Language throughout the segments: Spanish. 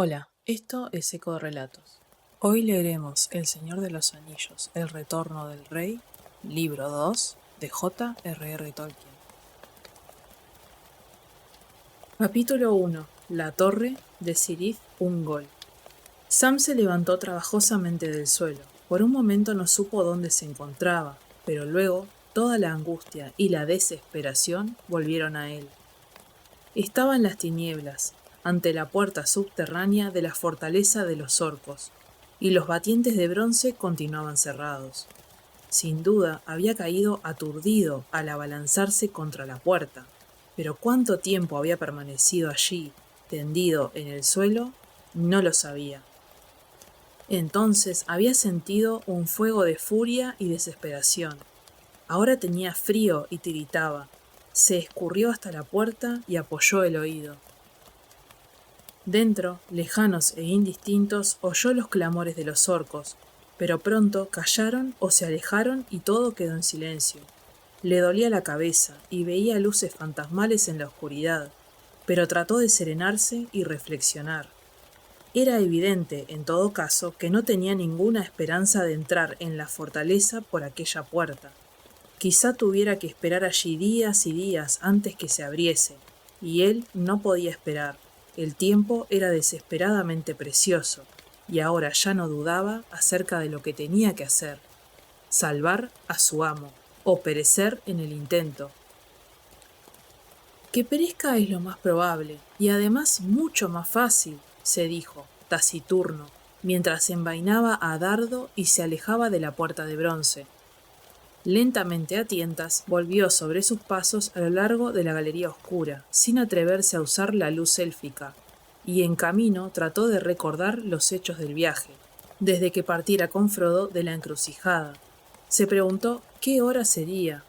Hola, esto es Eco de Relatos. Hoy leeremos El Señor de los Anillos, El Retorno del Rey, libro 2 de J.R.R. Tolkien. Capítulo 1. La Torre de Cirith Ungol. Sam se levantó trabajosamente del suelo. Por un momento no supo dónde se encontraba, pero luego toda la angustia y la desesperación volvieron a él. Estaba en las tinieblas, ante la puerta subterránea de la fortaleza de los orcos, y los batientes de bronce continuaban cerrados. Sin duda había caído aturdido al abalanzarse contra la puerta, pero cuánto tiempo había permanecido allí, tendido en el suelo, no lo sabía. Entonces había sentido un fuego de furia y desesperación. Ahora tenía frío y tiritaba. Se escurrió hasta la puerta y apoyó el oído. Dentro, lejanos e indistintos, oyó los clamores de los orcos, pero pronto callaron o se alejaron y todo quedó en silencio. Le dolía la cabeza y veía luces fantasmales en la oscuridad, pero trató de serenarse y reflexionar. Era evidente, en todo caso, que no tenía ninguna esperanza de entrar en la fortaleza por aquella puerta. Quizá tuviera que esperar allí días y días antes que se abriese, y él no podía esperar. El tiempo era desesperadamente precioso, y ahora ya no dudaba acerca de lo que tenía que hacer: salvar a su amo, o perecer en el intento. Que perezca es lo más probable, y además mucho más fácil, se dijo, taciturno, mientras envainaba a dardo y se alejaba de la puerta de bronce. Lentamente a tientas, volvió sobre sus pasos a lo largo de la galería oscura, sin atreverse a usar la luz élfica, y en camino trató de recordar los hechos del viaje, desde que partiera con Frodo de la encrucijada. Se preguntó qué hora sería.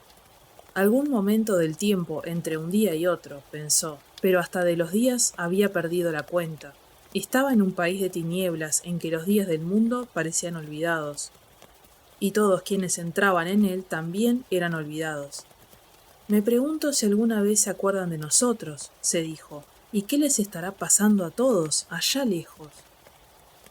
Algún momento del tiempo entre un día y otro, pensó, pero hasta de los días había perdido la cuenta. Estaba en un país de tinieblas en que los días del mundo parecían olvidados, y todos quienes entraban en él también eran olvidados. Me pregunto si alguna vez se acuerdan de nosotros, se dijo, y qué les estará pasando a todos, allá lejos.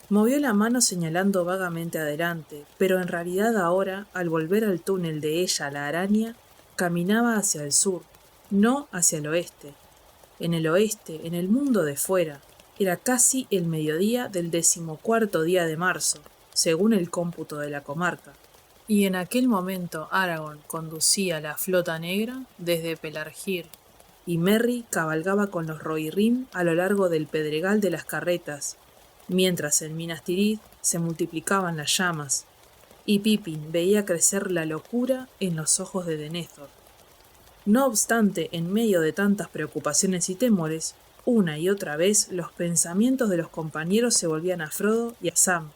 Movió la mano señalando vagamente adelante, pero en realidad ahora, al volver al túnel de ella la araña, caminaba hacia el sur, no hacia el oeste. En el oeste, en el mundo de fuera, era casi el mediodía del 14º día de marzo, según el cómputo de la comarca, y en aquel momento Aragorn conducía la flota negra desde Pelargir, y Merry cabalgaba con los Rohirrim a lo largo del pedregal de las carretas, mientras en Minas Tirith se multiplicaban las llamas, y Pippin veía crecer la locura en los ojos de Denethor. No obstante, en medio de tantas preocupaciones y temores, una y otra vez los pensamientos de los compañeros se volvían a Frodo y a Sam.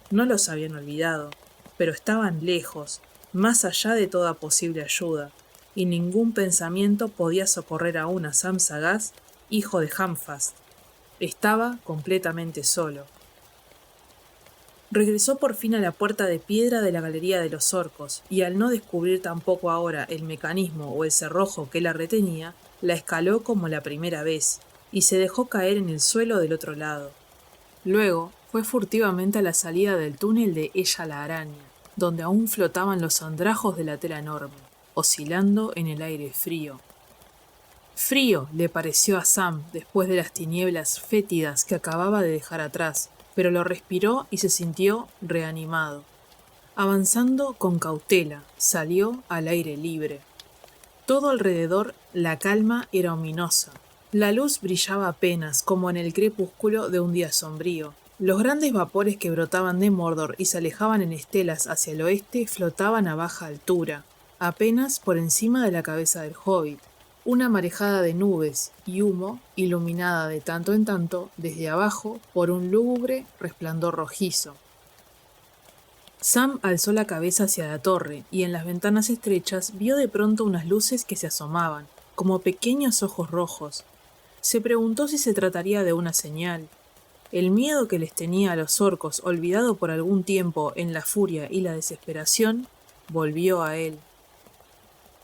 No los habían olvidado, pero estaban lejos, más allá de toda posible ayuda, y ningún pensamiento podía socorrer aún a Sam sagaz, hijo de Hamfast. Estaba completamente solo. Regresó por fin a la puerta de piedra de la galería de los orcos, y al no descubrir tampoco ahora el mecanismo o el cerrojo que la retenía, la escaló como la primera vez, y se dejó caer en el suelo del otro lado. Luego fue furtivamente a la salida del túnel de Ella la Araña, donde aún flotaban los andrajos de la tela enorme, oscilando en el aire frío. Frío le pareció a Sam después de las tinieblas fétidas que acababa de dejar atrás, pero lo respiró y se sintió reanimado. Avanzando con cautela, salió al aire libre. Todo alrededor la calma era ominosa. La luz brillaba apenas, como en el crepúsculo de un día sombrío. Los grandes vapores que brotaban de Mordor y se alejaban en estelas hacia el oeste flotaban a baja altura, apenas por encima de la cabeza del hobbit. Una marejada de nubes y humo, iluminada de tanto en tanto, desde abajo, por un lúgubre resplandor rojizo. Sam alzó la cabeza hacia la torre, y en las ventanas estrechas vio de pronto unas luces que se asomaban, como pequeños ojos rojos. Se preguntó si se trataría de una señal. El miedo que les tenía a los orcos, olvidado por algún tiempo en la furia y la desesperación, volvió a él.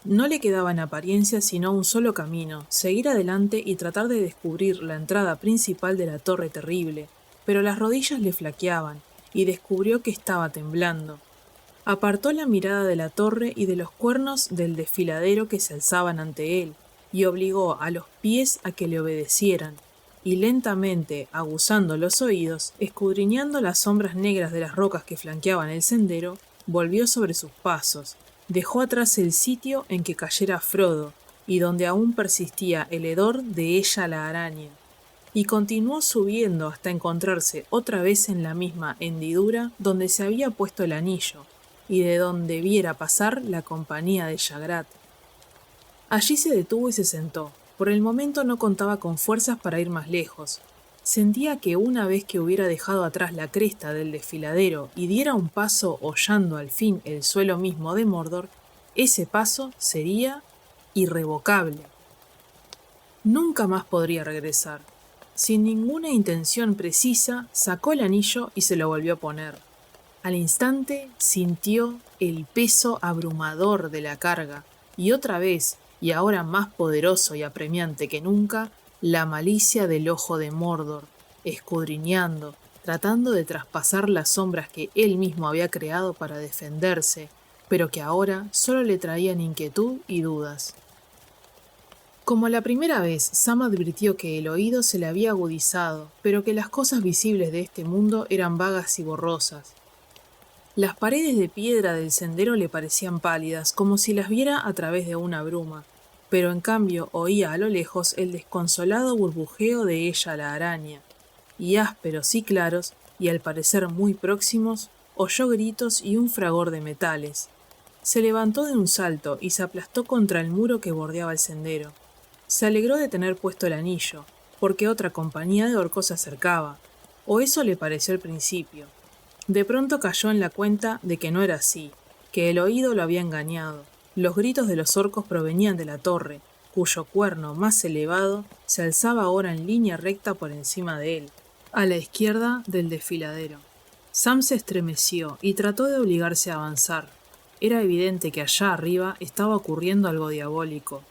No le quedaba en apariencia sino un solo camino: seguir adelante y tratar de descubrir la entrada principal de la torre terrible, pero las rodillas le flaqueaban y descubrió que estaba temblando. Apartó la mirada de la torre y de los cuernos del desfiladero que se alzaban ante él, y obligó a los pies a que le obedecieran, y lentamente, aguzando los oídos, escudriñando las sombras negras de las rocas que flanqueaban el sendero, volvió sobre sus pasos, dejó atrás el sitio en que cayera Frodo, y donde aún persistía el hedor de ella la araña, y continuó subiendo hasta encontrarse otra vez en la misma hendidura donde se había puesto el anillo, y de donde viera pasar la compañía de Shagrat. Allí se detuvo y se sentó. Por el momento no contaba con fuerzas para ir más lejos. Sentía que una vez que hubiera dejado atrás la cresta del desfiladero y diera un paso hollando al fin el suelo mismo de Mordor, ese paso sería irrevocable. Nunca más podría regresar. Sin ninguna intención precisa, sacó el anillo y se lo volvió a poner. Al instante sintió el peso abrumador de la carga, y otra vez, y ahora más poderoso y apremiante que nunca, la malicia del ojo de Mordor, escudriñando, tratando de traspasar las sombras que él mismo había creado para defenderse, pero que ahora solo le traían inquietud y dudas. Como la primera vez, Sam advirtió que el oído se le había agudizado, pero que las cosas visibles de este mundo eran vagas y borrosas. Las paredes de piedra del sendero le parecían pálidas, como si las viera a través de una bruma, pero en cambio oía a lo lejos el desconsolado burbujeo de ella la araña, y ásperos y claros, y al parecer muy próximos, oyó gritos y un fragor de metales. Se levantó de un salto y se aplastó contra el muro que bordeaba el sendero. Se alegró de tener puesto el anillo, porque otra compañía de orcos se acercaba, o eso le pareció al principio. De pronto cayó en la cuenta de que no era así, que el oído lo había engañado. Los gritos de los orcos provenían de la torre, cuyo cuerno más elevado se alzaba ahora en línea recta por encima de él, a la izquierda del desfiladero. Sam se estremeció y trató de obligarse a avanzar. Era evidente que allá arriba estaba ocurriendo algo diabólico.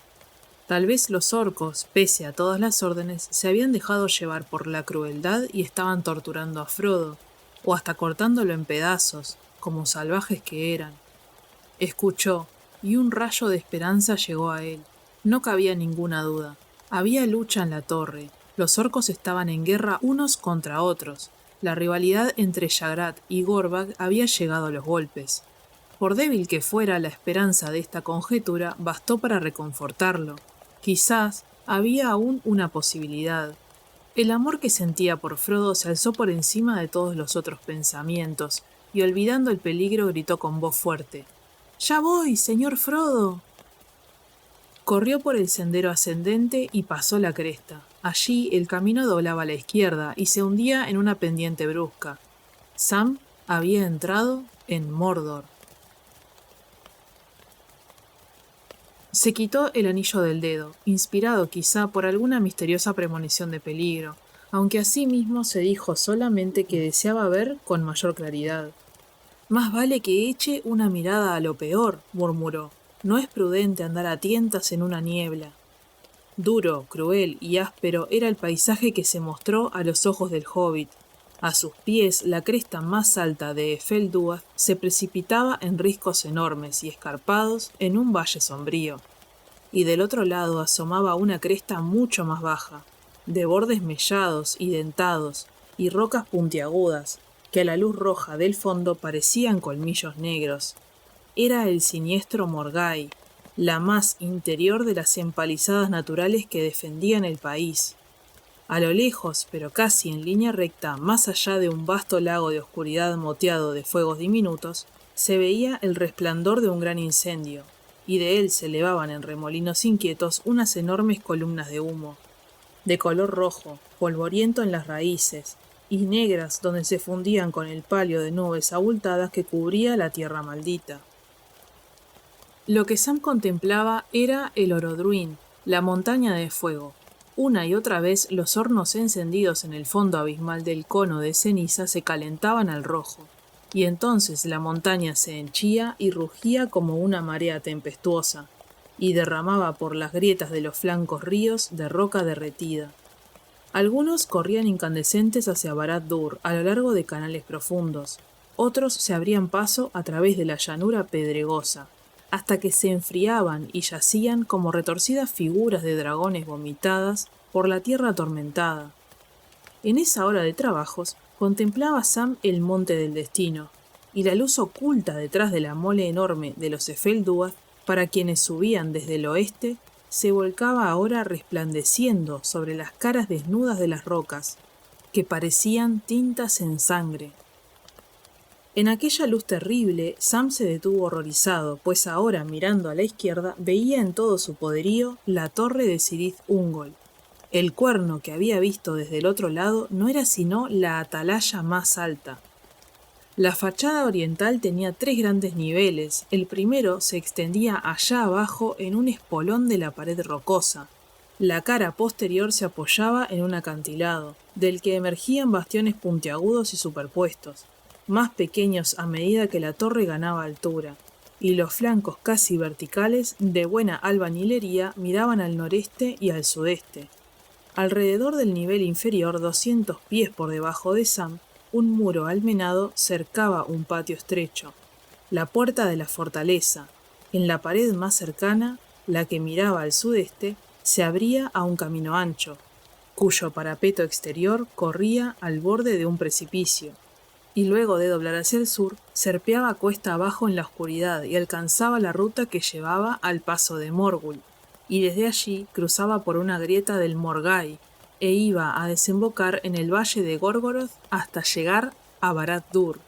Tal vez los orcos, pese a todas las órdenes, se habían dejado llevar por la crueldad y estaban torturando a Frodo, o hasta cortándolo en pedazos, como salvajes que eran. Escuchó, y un rayo de esperanza llegó a él. No cabía ninguna duda. Había lucha en la torre. Los orcos estaban en guerra unos contra otros. La rivalidad entre Shagrat y Gorbag había llegado a los golpes. Por débil que fuera la esperanza de esta conjetura, bastó para reconfortarlo. Quizás había aún una posibilidad. El amor que sentía por Frodo se alzó por encima de todos los otros pensamientos, y olvidando el peligro gritó con voz fuerte: «¡Ya voy, señor Frodo!». Corrió por el sendero ascendente y pasó la cresta. Allí el camino doblaba a la izquierda y se hundía en una pendiente brusca. Sam había entrado en Mordor. Se quitó el anillo del dedo, inspirado quizá por alguna misteriosa premonición de peligro, aunque asimismo se dijo solamente que deseaba ver con mayor claridad. «Más vale que eche una mirada a lo peor», murmuró. «No es prudente andar a tientas en una niebla». Duro, cruel y áspero era el paisaje que se mostró a los ojos del hobbit. A sus pies, la cresta más alta de Efelduath se precipitaba en riscos enormes y escarpados en un valle sombrío. Y del otro lado asomaba una cresta mucho más baja, de bordes mellados y dentados, y rocas puntiagudas, que a la luz roja del fondo parecían colmillos negros. Era el siniestro Morgai, la más interior de las empalizadas naturales que defendían el país. A lo lejos, pero casi en línea recta, más allá de un vasto lago de oscuridad moteado de fuegos diminutos, se veía el resplandor de un gran incendio, y de él se elevaban en remolinos inquietos unas enormes columnas de humo, de color rojo, polvoriento en las raíces, y negras donde se fundían con el palio de nubes abultadas que cubría la tierra maldita. Lo que Sam contemplaba era el Orodruin, la montaña de fuego. Una y otra vez los hornos encendidos en el fondo abismal del cono de ceniza se calentaban al rojo, y entonces la montaña se henchía y rugía como una marea tempestuosa, y derramaba por las grietas de los flancos ríos de roca derretida. Algunos corrían incandescentes hacia Barad-dûr a lo largo de canales profundos, otros se abrían paso a través de la llanura pedregosa, hasta que se enfriaban y yacían como retorcidas figuras de dragones vomitadas por la tierra atormentada. En esa hora de trabajos, contemplaba Sam el monte del destino, y la luz oculta detrás de la mole enorme de los Efeldúath, para quienes subían desde el oeste, se volcaba ahora resplandeciendo sobre las caras desnudas de las rocas, que parecían tintas en sangre. En aquella luz terrible, Sam se detuvo horrorizado, pues ahora, mirando a la izquierda, veía en todo su poderío la torre de Cirith Ungol. El cuerno que había visto desde el otro lado no era sino la atalaya más alta. La fachada oriental tenía 3 grandes niveles. El primero se extendía allá abajo en un espolón de la pared rocosa. La cara posterior se apoyaba en un acantilado, del que emergían bastiones puntiagudos y superpuestos, más pequeños a medida que la torre ganaba altura, y los flancos casi verticales, de buena albañilería, miraban al noreste y al sudeste. Alrededor del nivel inferior, 200 pies por debajo de Sam, un muro almenado cercaba un patio estrecho, la puerta de la fortaleza. En la pared más cercana, la que miraba al sudeste, se abría a un camino ancho, cuyo parapeto exterior corría al borde de un precipicio, y luego de doblar hacia el sur, serpeaba cuesta abajo en la oscuridad y alcanzaba la ruta que llevaba al paso de Morgul, y desde allí cruzaba por una grieta del Morgai, e iba a desembocar en el valle de Gorgoroth hasta llegar a Barad-dûr.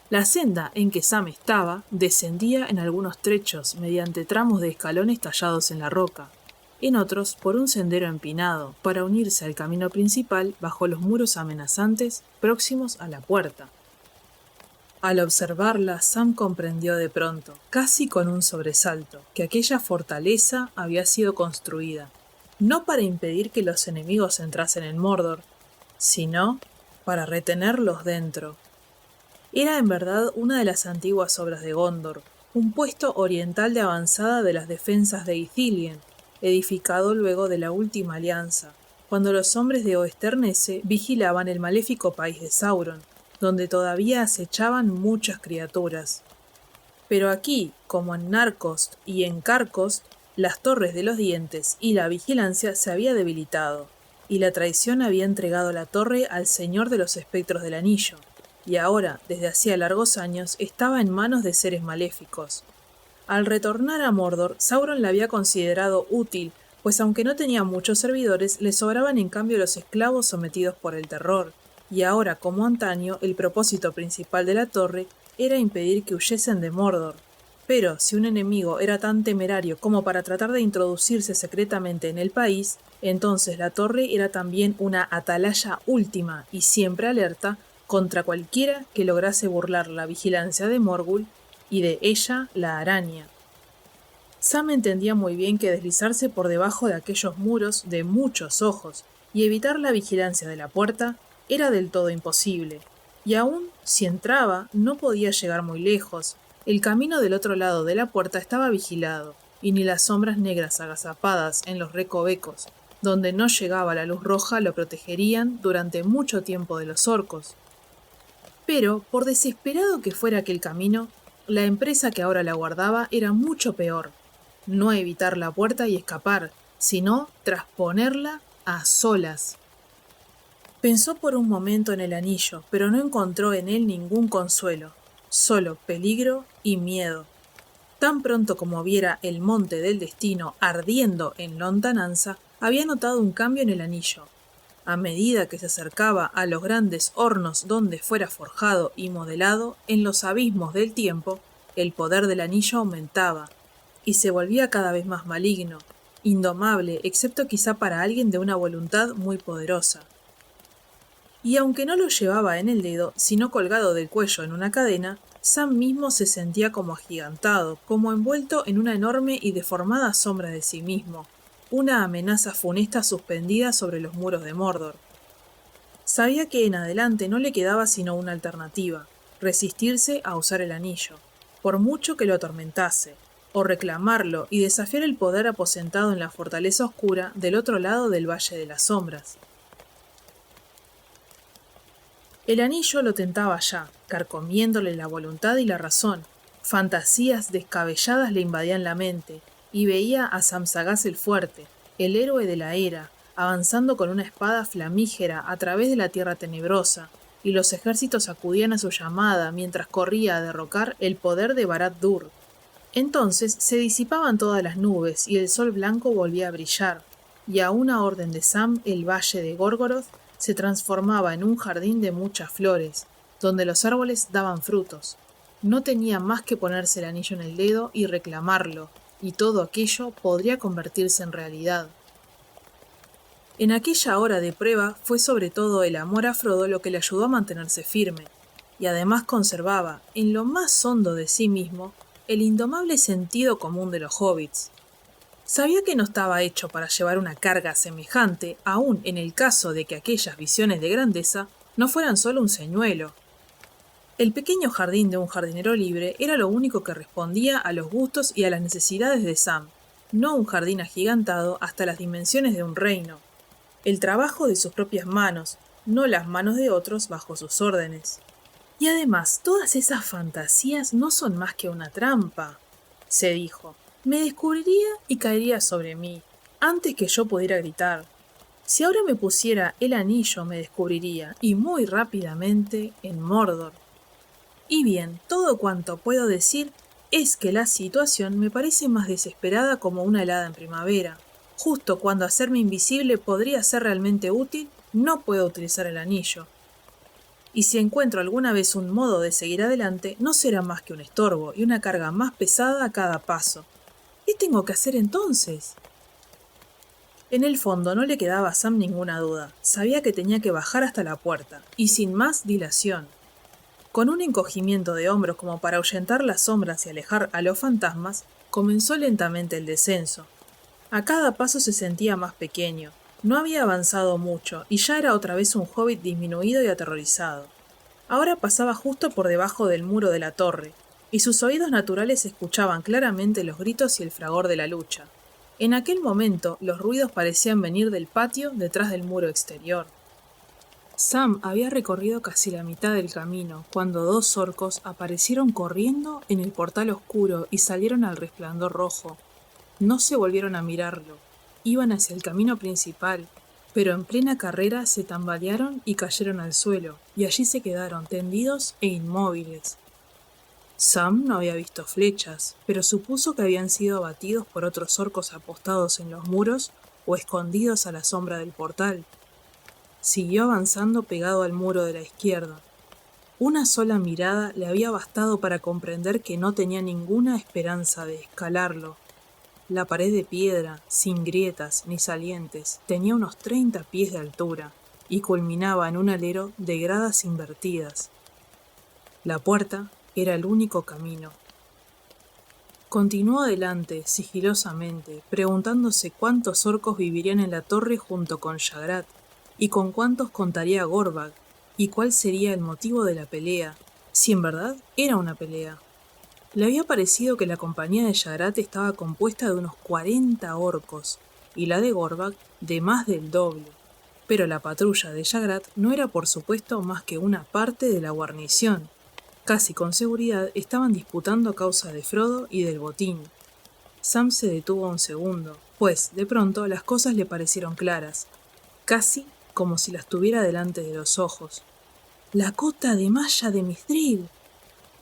La senda en que Sam estaba descendía en algunos trechos mediante tramos de escalones tallados en la roca, en otros por un sendero empinado, para unirse al camino principal bajo los muros amenazantes próximos a la puerta. Al observarla, Sam comprendió de pronto, casi con un sobresalto, que aquella fortaleza había sido construida no para impedir que los enemigos entrasen en Mordor, sino para retenerlos dentro. Era en verdad una de las antiguas obras de Gondor, un puesto oriental de avanzada de las defensas de Ithilien, edificado luego de la última alianza, cuando los hombres de Oesternesse vigilaban el maléfico país de Sauron, donde todavía acechaban muchas criaturas. Pero aquí, como en Narcost y en Carcost, las torres de los dientes y la vigilancia se había debilitado, y la traición había entregado la torre al señor de los espectros del anillo, y ahora, desde hacía largos años, estaba en manos de seres maléficos. Al retornar a Mordor, Sauron la había considerado útil, pues aunque no tenía muchos servidores, le sobraban en cambio los esclavos sometidos por el terror, y ahora, como antaño, el propósito principal de la torre era impedir que huyesen de Mordor. Pero si un enemigo era tan temerario como para tratar de introducirse secretamente en el país, entonces la torre era también una atalaya última y siempre alerta contra cualquiera que lograse burlar la vigilancia de Morgul y de ella la araña. Sam entendía muy bien que deslizarse por debajo de aquellos muros de muchos ojos y evitar la vigilancia de la puerta era del todo imposible, y aun si entraba no podía llegar muy lejos. El camino del otro lado de la puerta estaba vigilado, y ni las sombras negras agazapadas en los recovecos, donde no llegaba la luz roja, lo protegerían durante mucho tiempo de los orcos. Pero, por desesperado que fuera aquel camino, la empresa que ahora la guardaba era mucho peor. No evitar la puerta y escapar, sino trasponerla a solas. Pensó por un momento en el anillo, pero no encontró en él ningún consuelo. Solo peligro y miedo. Tan pronto como viera el monte del destino ardiendo en lontananza, había notado un cambio en el anillo. A medida que se acercaba a los grandes hornos donde fuera forjado y modelado, en los abismos del tiempo, el poder del anillo aumentaba, y se volvía cada vez más maligno, indomable, excepto quizá para alguien de una voluntad muy poderosa. Y aunque no lo llevaba en el dedo, sino colgado del cuello en una cadena, Sam mismo se sentía como agigantado, como envuelto en una enorme y deformada sombra de sí mismo, una amenaza funesta suspendida sobre los muros de Mordor. Sabía que en adelante no le quedaba sino una alternativa, resistirse a usar el anillo, por mucho que lo atormentase, o reclamarlo y desafiar el poder aposentado en la fortaleza oscura del otro lado del Valle de las Sombras. El anillo lo tentaba ya, carcomiéndole la voluntad y la razón. Fantasías descabelladas le invadían la mente, y veía a Samsagas el Fuerte, el héroe de la era, avanzando con una espada flamígera a través de la tierra tenebrosa, y los ejércitos acudían a su llamada mientras corría a derrocar el poder de Barad-dûr. Entonces se disipaban todas las nubes y el sol blanco volvía a brillar, y a una orden de Sam el valle de Gorgoroth se transformaba en un jardín de muchas flores, donde los árboles daban frutos. No tenía más que ponerse el anillo en el dedo y reclamarlo, y todo aquello podría convertirse en realidad. En aquella hora de prueba fue sobre todo el amor a Frodo lo que le ayudó a mantenerse firme, y además conservaba, en lo más hondo de sí mismo, el indomable sentido común de los hobbits. Sabía que no estaba hecho para llevar una carga semejante, aun en el caso de que aquellas visiones de grandeza no fueran solo un señuelo. El pequeño jardín de un jardinero libre era lo único que respondía a los gustos y a las necesidades de Sam, no un jardín agigantado hasta las dimensiones de un reino. El trabajo de sus propias manos, no las manos de otros bajo sus órdenes. Y además, todas esas fantasías no son más que una trampa, se dijo. Me descubriría y caería sobre mí, antes que yo pudiera gritar. Si ahora me pusiera el anillo me descubriría, y muy rápidamente, en Mordor. Y bien, todo cuanto puedo decir es que la situación me parece más desesperada como una helada en primavera. Justo cuando hacerme invisible podría ser realmente útil, no puedo utilizar el anillo. Y si encuentro alguna vez un modo de seguir adelante, no será más que un estorbo y una carga más pesada a cada paso. ¿Qué tengo que hacer entonces? En el fondo no le quedaba a Sam ninguna duda. Sabía que tenía que bajar hasta la puerta, y sin más dilación. Con un encogimiento de hombros como para ahuyentar las sombras y alejar a los fantasmas, comenzó lentamente el descenso. A cada paso se sentía más pequeño. No había avanzado mucho, y ya era otra vez un hobbit disminuido y aterrorizado. Ahora pasaba justo por debajo del muro de la torre, y sus oídos naturales escuchaban claramente los gritos y el fragor de la lucha. En aquel momento, los ruidos parecían venir del patio detrás del muro exterior. Sam había recorrido casi la mitad del camino, cuando dos orcos aparecieron corriendo en el portal oscuro y salieron al resplandor rojo. No se volvieron a mirarlo. Iban hacia el camino principal, pero en plena carrera se tambalearon y cayeron al suelo, y allí se quedaron tendidos e inmóviles. Sam no había visto flechas, pero supuso que habían sido abatidos por otros orcos apostados en los muros o escondidos a la sombra del portal. Siguió avanzando pegado al muro de la izquierda. Una sola mirada le había bastado para comprender que no tenía ninguna esperanza de escalarlo. La pared de piedra, sin grietas ni salientes, tenía unos 30 pies de altura y culminaba en un alero de gradas invertidas. La puerta era el único camino. Continuó adelante, sigilosamente, preguntándose cuántos orcos vivirían en la torre junto con Shagrat, y con cuántos contaría Gorbag, y cuál sería el motivo de la pelea, si en verdad era una pelea. Le había parecido que la compañía de Shagrat estaba compuesta de unos 40 orcos, y la de Gorbag de más del doble. Pero la patrulla de Shagrat no era por supuesto más que una parte de la guarnición. Casi con seguridad estaban disputando a causa de Frodo y del botín. Sam se detuvo un segundo, pues, de pronto, las cosas le parecieron claras, casi como si las tuviera delante de los ojos. ¡La cota de malla de Mithril!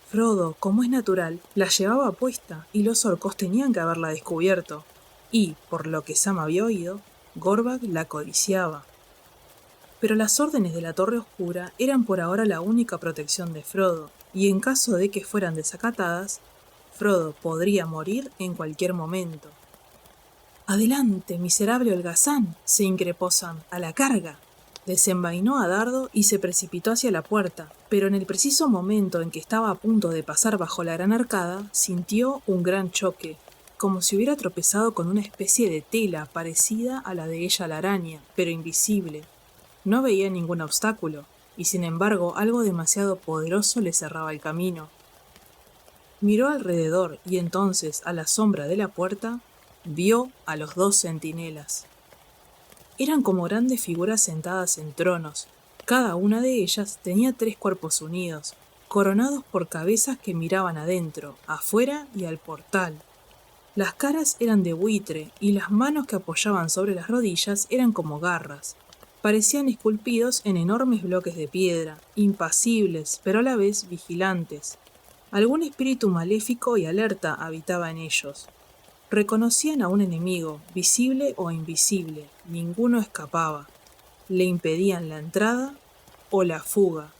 Frodo, como es natural, la llevaba puesta, y los orcos tenían que haberla descubierto. Y, por lo que Sam había oído, Gorbag la codiciaba. Pero las órdenes de la Torre Oscura eran por ahora la única protección de Frodo, y en caso de que fueran desacatadas, Frodo podría morir en cualquier momento. «¡Adelante, miserable holgazán!», se increpó Sam, «a la carga». Desenvainó a dardo y se precipitó hacia la puerta, pero en el preciso momento en que estaba a punto de pasar bajo la gran arcada, sintió un gran choque, como si hubiera tropezado con una especie de tela parecida a la de ella la araña, pero invisible. No veía ningún obstáculo, y sin embargo algo demasiado poderoso le cerraba el camino. Miró alrededor y entonces, a la sombra de la puerta, vio a los 2 centinelas. Eran como grandes figuras sentadas en tronos. Cada una de ellas tenía 3 cuerpos unidos, coronados por cabezas que miraban adentro, afuera y al portal. Las caras eran de buitre y las manos que apoyaban sobre las rodillas eran como garras. Parecían esculpidos en enormes bloques de piedra, impasibles, pero a la vez vigilantes. Algún espíritu maléfico y alerta habitaba en ellos. Reconocían a un enemigo, visible o invisible, ninguno escapaba. Le impedían la entrada o la fuga.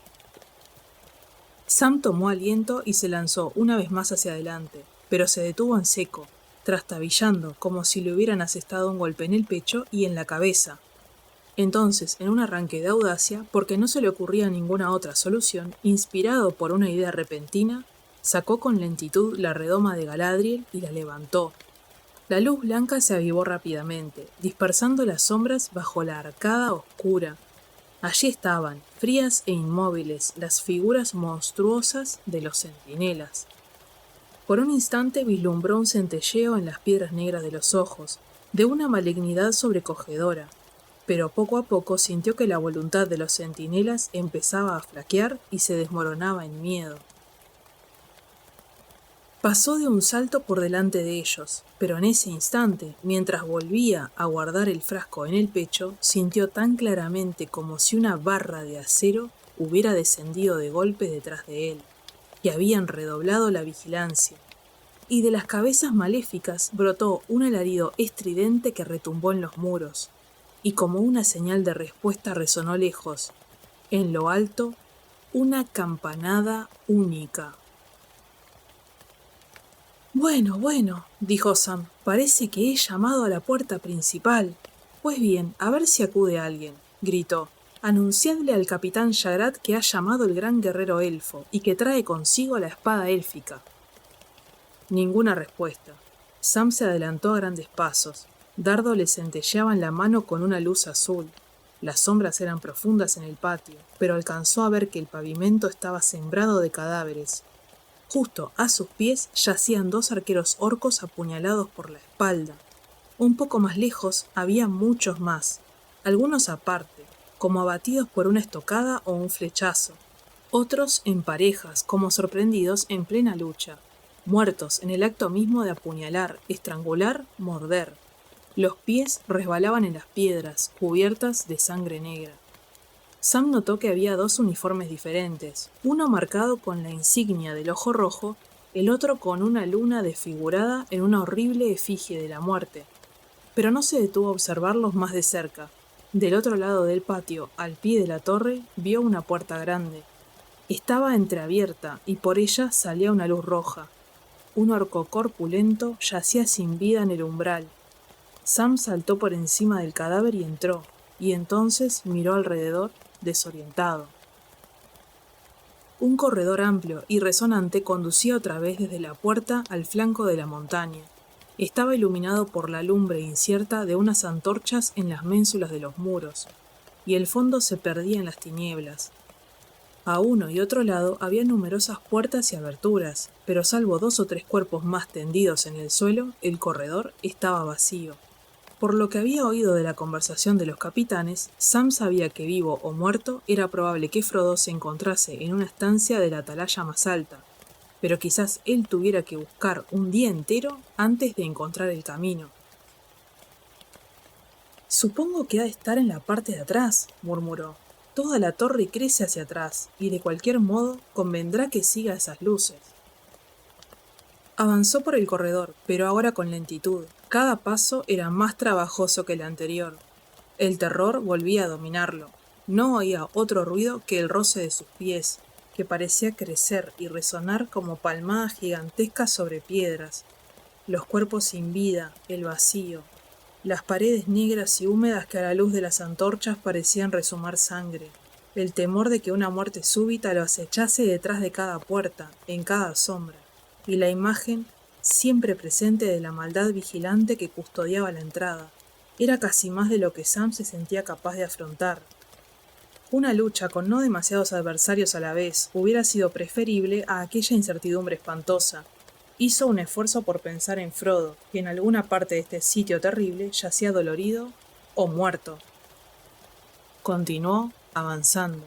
Sam tomó aliento y se lanzó una vez más hacia adelante, pero se detuvo en seco, trastabillando como si le hubieran asestado un golpe en el pecho y en la cabeza. Entonces, en un arranque de audacia, porque no se le ocurría ninguna otra solución, inspirado por una idea repentina, sacó con lentitud la redoma de Galadriel y la levantó. La luz blanca se avivó rápidamente, dispersando las sombras bajo la arcada oscura. Allí estaban, frías e inmóviles, las figuras monstruosas de los centinelas. Por un instante vislumbró un centelleo en las piedras negras de los ojos, de una malignidad sobrecogedora, pero poco a poco sintió que la voluntad de los centinelas empezaba a flaquear y se desmoronaba en miedo. Pasó de un salto por delante de ellos, pero en ese instante, mientras volvía a guardar el frasco en el pecho, sintió tan claramente como si una barra de acero hubiera descendido de golpe detrás de él, y habían redoblado la vigilancia. Y de las cabezas maléficas brotó un alarido estridente que retumbó en los muros, y como una señal de respuesta resonó lejos, en lo alto, una campanada única. Bueno, dijo Sam, parece que he llamado a la puerta principal. Pues bien, a ver si acude alguien, gritó. Anunciadle al capitán Shagrat que ha llamado el gran guerrero elfo y que trae consigo la espada élfica. Ninguna respuesta. Sam se adelantó a grandes pasos. Dardo le centelleaba en la mano con una luz azul. Las sombras eran profundas en el patio, pero alcanzó a ver que el pavimento estaba sembrado de cadáveres. Justo a sus pies yacían 2 arqueros orcos apuñalados por la espalda. Un poco más lejos había muchos más, algunos aparte, como abatidos por una estocada o un flechazo. Otros en parejas, como sorprendidos en plena lucha, muertos en el acto mismo de apuñalar, estrangular, morder. Los pies resbalaban en las piedras, cubiertas de sangre negra. Sam notó que había 2 uniformes diferentes, uno marcado con la insignia del ojo rojo, el otro con una luna desfigurada en una horrible efigie de la muerte. Pero no se detuvo a observarlos más de cerca. Del otro lado del patio, al pie de la torre, vio una puerta grande. Estaba entreabierta y por ella salía una luz roja. Un orco corpulento yacía sin vida en el umbral. Sam saltó por encima del cadáver y entró, y entonces miró alrededor, desorientado. Un corredor amplio y resonante conducía otra vez desde la puerta al flanco de la montaña. Estaba iluminado por la lumbre incierta de unas antorchas en las ménsulas de los muros, y el fondo se perdía en las tinieblas. A uno y otro lado había numerosas puertas y aberturas, pero salvo 2 o 3 cuerpos más tendidos en el suelo, el corredor estaba vacío. Por lo que había oído de la conversación de los capitanes, Sam sabía que vivo o muerto era probable que Frodo se encontrase en una estancia de la atalaya más alta, pero quizás él tuviera que buscar un día entero antes de encontrar el camino. «Supongo que ha de estar en la parte de atrás», murmuró. «Toda la torre crece hacia atrás, y de cualquier modo convendrá que siga esas luces». Avanzó por el corredor, pero ahora con lentitud. Cada paso era más trabajoso que el anterior. El terror volvía a dominarlo. No oía otro ruido que el roce de sus pies, que parecía crecer y resonar como palmadas gigantescas sobre piedras. Los cuerpos sin vida, el vacío, las paredes negras y húmedas que a la luz de las antorchas parecían resumar sangre, el temor de que una muerte súbita lo acechase detrás de cada puerta, en cada sombra, y la imagen siempre presente de la maldad vigilante que custodiaba la entrada. Era casi más de lo que Sam se sentía capaz de afrontar. Una lucha con no demasiados adversarios a la vez hubiera sido preferible a aquella incertidumbre espantosa. Hizo un esfuerzo por pensar en Frodo, que en alguna parte de este sitio terrible yacía dolorido o muerto. Continuó avanzando.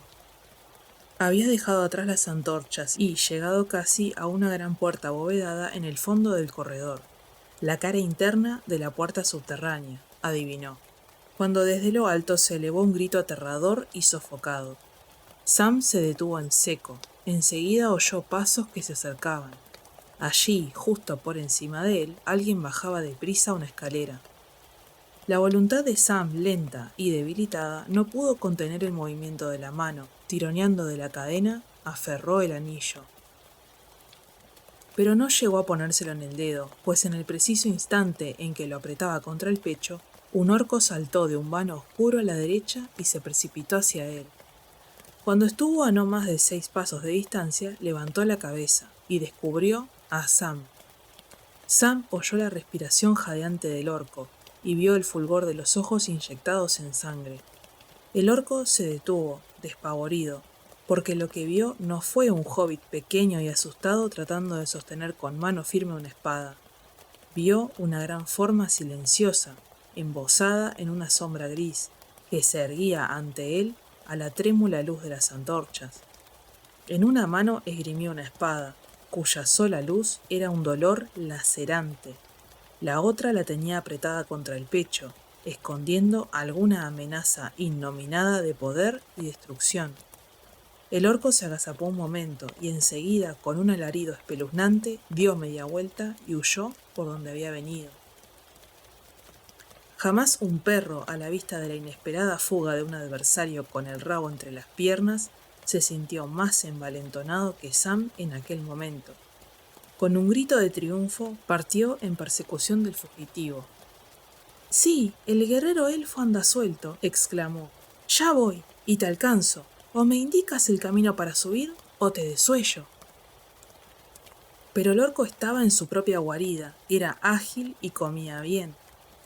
Había dejado atrás las antorchas y llegado casi a una gran puerta abovedada en el fondo del corredor, la cara interna de la puerta subterránea, adivinó, cuando desde lo alto se elevó un grito aterrador y sofocado. Sam se detuvo en seco. Enseguida oyó pasos que se acercaban. Allí, justo por encima de él, alguien bajaba deprisa una escalera. La voluntad de Sam, lenta y debilitada, no pudo contener el movimiento de la mano. Tironeando de la cadena, aferró el anillo. Pero no llegó a ponérselo en el dedo, pues en el preciso instante en que lo apretaba contra el pecho, un orco saltó de un vano oscuro a la derecha y se precipitó hacia él. Cuando estuvo a no más de 6 pasos de distancia, levantó la cabeza y descubrió a Sam. Sam oyó la respiración jadeante del orco y vio el fulgor de los ojos inyectados en sangre. El orco se detuvo, despavorido, porque lo que vio no fue un hobbit pequeño y asustado tratando de sostener con mano firme una espada. Vio una gran forma silenciosa, embosada en una sombra gris, que se erguía ante él a la trémula luz de las antorchas. En una mano esgrimió una espada, cuya sola luz era un dolor lacerante. La otra la tenía apretada contra el pecho, escondiendo alguna amenaza innominada de poder y destrucción. El orco se agazapó un momento y enseguida, con un alarido espeluznante, dio media vuelta y huyó por donde había venido. Jamás un perro, a la vista de la inesperada fuga de un adversario con el rabo entre las piernas, se sintió más envalentonado que Sam en aquel momento. Con un grito de triunfo, partió en persecución del fugitivo. «Sí, el guerrero elfo anda suelto», exclamó. «Ya voy, y te alcanzo. O me indicas el camino para subir, o te desuello». Pero el orco estaba en su propia guarida, era ágil y comía bien.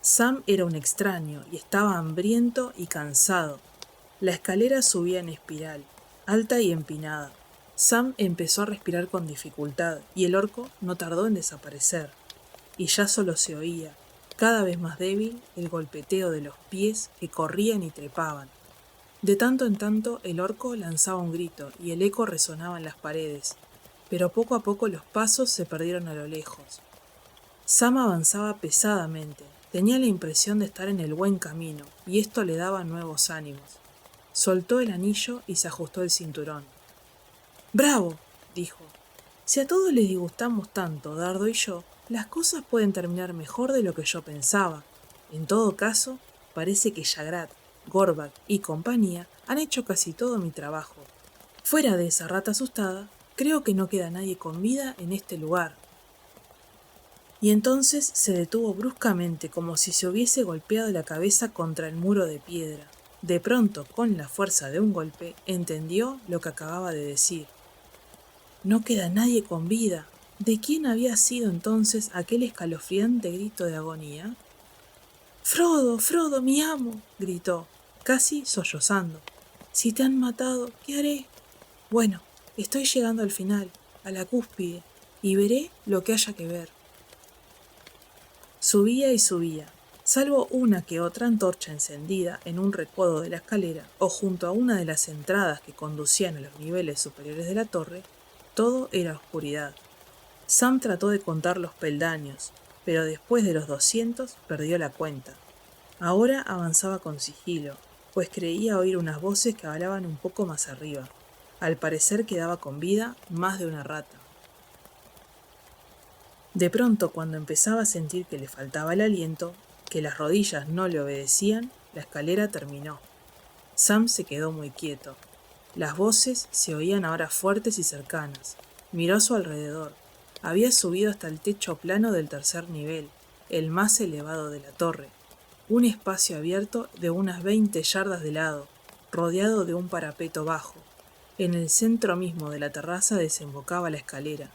Sam era un extraño y estaba hambriento y cansado. La escalera subía en espiral, alta y empinada. Sam empezó a respirar con dificultad y el orco no tardó en desaparecer. Y ya solo se oía, cada vez más débil, el golpeteo de los pies que corrían y trepaban. De tanto en tanto el orco lanzaba un grito y el eco resonaba en las paredes, pero poco a poco los pasos se perdieron a lo lejos. Sam avanzaba pesadamente, tenía la impresión de estar en el buen camino y esto le daba nuevos ánimos. Soltó el anillo y se ajustó el cinturón. «¡Bravo!», dijo. «Si a todos les disgustamos tanto, Dardo y yo, las cosas pueden terminar mejor de lo que yo pensaba. En todo caso, parece que Yagrat, Gorbak y compañía han hecho casi todo mi trabajo. Fuera de esa rata asustada, creo que no queda nadie con vida en este lugar». Y entonces se detuvo bruscamente como si se hubiese golpeado la cabeza contra el muro de piedra. De pronto, con la fuerza de un golpe, entendió lo que acababa de decir. No queda nadie con vida. ¿De quién había sido entonces aquel escalofriante grito de agonía? «¡Frodo, Frodo, mi amo!», gritó, casi sollozando. «Si te han matado, ¿qué haré? Bueno, estoy llegando al final, a la cúspide, y veré lo que haya que ver». Subía y subía, salvo una que otra antorcha encendida en un recodo de la escalera o junto a una de las entradas que conducían a los niveles superiores de la torre, todo era oscuridad. Sam trató de contar los peldaños, pero después de los 200 perdió la cuenta. Ahora avanzaba con sigilo, pues creía oír unas voces que hablaban un poco más arriba. Al parecer quedaba con vida más de una rata. De pronto, cuando empezaba a sentir que le faltaba el aliento, que las rodillas no le obedecían, la escalera terminó. Sam se quedó muy quieto. Las voces se oían ahora fuertes y cercanas. Miró a su alrededor. Había subido hasta el techo plano del 3er nivel, el más elevado de la torre. Un espacio abierto de unas 20 yardas de lado, rodeado de un parapeto bajo. En el centro mismo de la terraza desembocaba la escalera,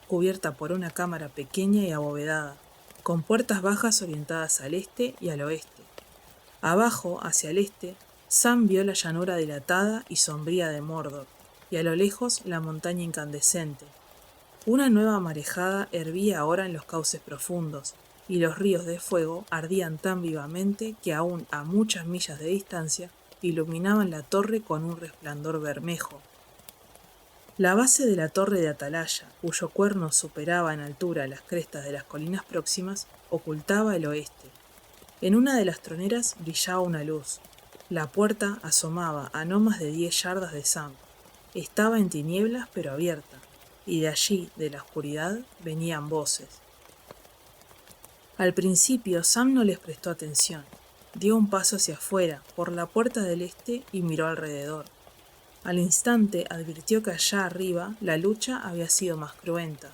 cubierta por una cámara pequeña y abovedada, con puertas bajas orientadas al este y al oeste. Abajo, hacia el este, Sam vio la llanura dilatada y sombría de Mordor, y a lo lejos la montaña incandescente. Una nueva marejada hervía ahora en los cauces profundos, y los ríos de fuego ardían tan vivamente que aún a muchas millas de distancia iluminaban la torre con un resplandor bermejo. La base de la torre de atalaya, cuyo cuerno superaba en altura las crestas de las colinas próximas, ocultaba el oeste. En una de las troneras brillaba una luz. La puerta asomaba a no más de 10 yardas de Sam. Estaba en tinieblas pero abierta, y de allí, de la oscuridad, venían voces. Al principio Sam no les prestó atención. Dio un paso hacia afuera, por la puerta del este, y miró alrededor. Al instante advirtió que allá arriba la lucha había sido más cruenta.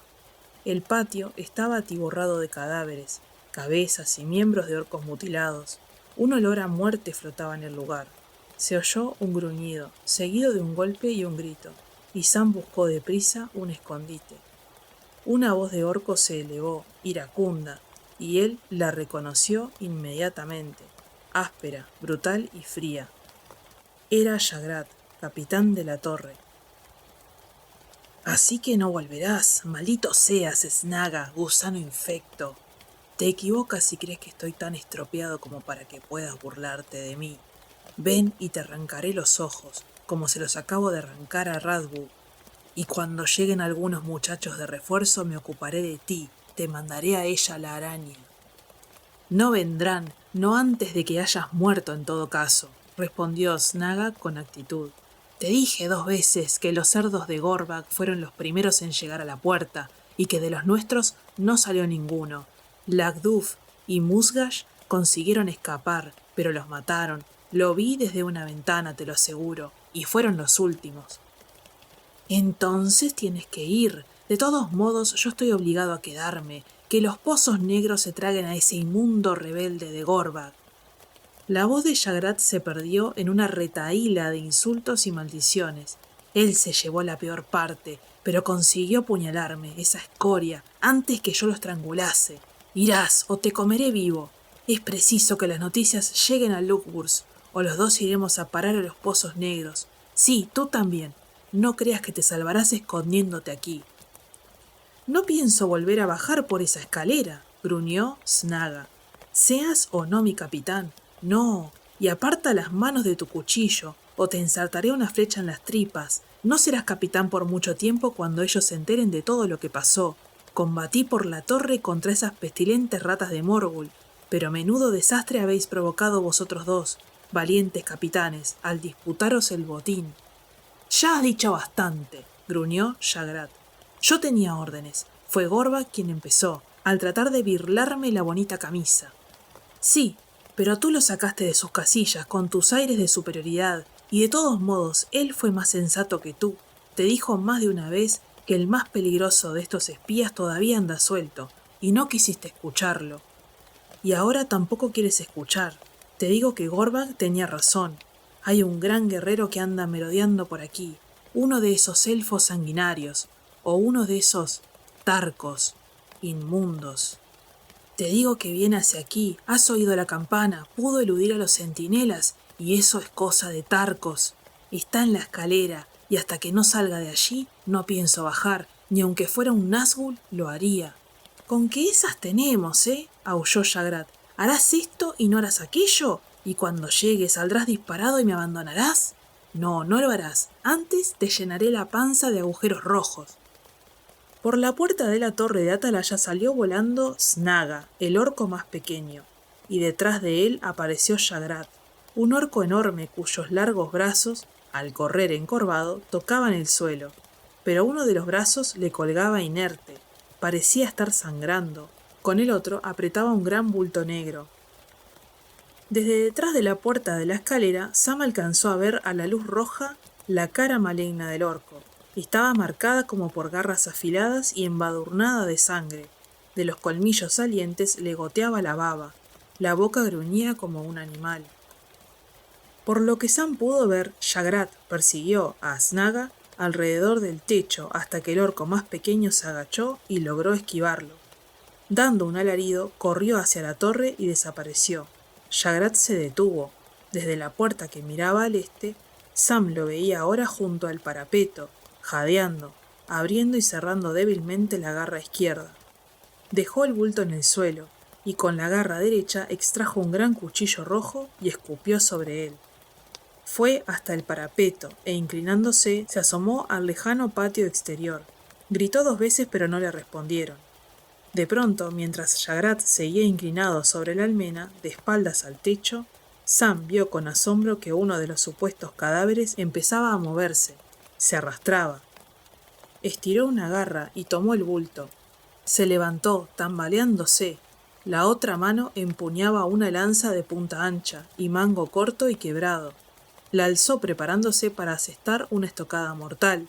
El patio estaba atiborrado de cadáveres, cabezas y miembros de orcos mutilados. Un olor a muerte flotaba en el lugar. Se oyó un gruñido, seguido de un golpe y un grito, y Sam buscó deprisa un escondite. Una voz de orco se elevó, iracunda, y él la reconoció inmediatamente, áspera, brutal y fría. Era Shagrat, capitán de la torre. «Así que no volverás, maldito seas, Snaga, gusano infecto. Te equivocas si crees que estoy tan estropeado como para que puedas burlarte de mí. Ven y te arrancaré los ojos, como se los acabo de arrancar a Radbu. Y cuando lleguen algunos muchachos de refuerzo me ocuparé de ti, te mandaré a ella la araña». «No vendrán, no antes de que hayas muerto en todo caso», respondió Snaga con actitud. «Te dije 2 veces que los cerdos de Gorbak fueron los primeros en llegar a la puerta, y que de los nuestros no salió ninguno. Lagduf y Musgash consiguieron escapar, pero los mataron. Lo vi desde una ventana, te lo aseguro, y fueron los últimos». «Entonces tienes que ir. De todos modos, yo estoy obligado a quedarme. Que los pozos negros se traguen a ese inmundo rebelde de Gorbak». La voz de Shagrat se perdió en una retahíla de insultos y maldiciones. Él se llevó la peor parte, pero consiguió apuñalarme, esa escoria, antes que yo lo estrangulase. «Irás o te comeré vivo. Es preciso que las noticias lleguen a Lugwurst, o los dos iremos a parar a los pozos negros. Sí, tú también. No creas que te salvarás escondiéndote aquí». «No pienso volver a bajar por esa escalera», gruñó Snaga. «Seas o no mi capitán. No, y aparta las manos de tu cuchillo, o te ensartaré una flecha en las tripas. No serás capitán por mucho tiempo cuando ellos se enteren de todo lo que pasó. Combatí por la torre contra esas pestilentes ratas de Morgul, pero menudo desastre habéis provocado vosotros dos, valientes capitanes, al disputaros el botín». «Ya has dicho bastante», gruñó Shagrat. «Yo tenía órdenes. Fue Gorbak quien empezó, al tratar de birlarme la bonita camisa». «Sí, pero tú lo sacaste de sus casillas con tus aires de superioridad, y de todos modos él fue más sensato que tú. Te dijo más de una vez que el más peligroso de estos espías todavía anda suelto, y no quisiste escucharlo. Y ahora tampoco quieres escuchar. Te digo que Gorbak tenía razón. Hay un gran guerrero que anda merodeando por aquí, uno de esos elfos sanguinarios, o uno de esos tarcos inmundos. Te digo que viene hacia aquí, has oído la campana, pudo eludir a los centinelas, y eso es cosa de tarcos. Está en la escalera, y hasta que no salga de allí, no pienso bajar, ni aunque fuera un Nazgûl, lo haría». «Con que esas tenemos, aulló Shagrat. «¿Harás esto y no harás aquello? ¿Y cuando llegue saldrás disparado y me abandonarás? No, no lo harás. Antes te llenaré la panza de agujeros rojos». Por la puerta de la torre de atalaya salió volando Snaga, el orco más pequeño, y detrás de él apareció Shagrat, un orco enorme cuyos largos brazos, al correr encorvado, tocaban el suelo, pero uno de los brazos le colgaba inerte, parecía estar sangrando, con el otro apretaba un gran bulto negro. Desde detrás de la puerta de la escalera, Sam alcanzó a ver a la luz roja la cara maligna del orco. Estaba marcada como por garras afiladas y embadurnada de sangre. De los colmillos salientes le goteaba la baba. La boca gruñía como un animal. Por lo que Sam pudo ver, Shagrat persiguió a Snaga alrededor del techo hasta que el orco más pequeño se agachó y logró esquivarlo. Dando un alarido, corrió hacia la torre y desapareció. Shagrat se detuvo. Desde la puerta que miraba al este, Sam lo veía ahora junto al parapeto, jadeando, abriendo y cerrando débilmente la garra izquierda. Dejó el bulto en el suelo, y con la garra derecha extrajo un gran cuchillo rojo y escupió sobre él. Fue hasta el parapeto e inclinándose se asomó al lejano patio exterior. Gritó 2 veces pero no le respondieron. De pronto, mientras Jagrat seguía inclinado sobre la almena, de espaldas al techo, Sam vio con asombro que uno de los supuestos cadáveres empezaba a moverse, se arrastraba. Estiró una garra y tomó el bulto. Se levantó, tambaleándose. La otra mano empuñaba una lanza de punta ancha y mango corto y quebrado. La alzó preparándose para asestar una estocada mortal.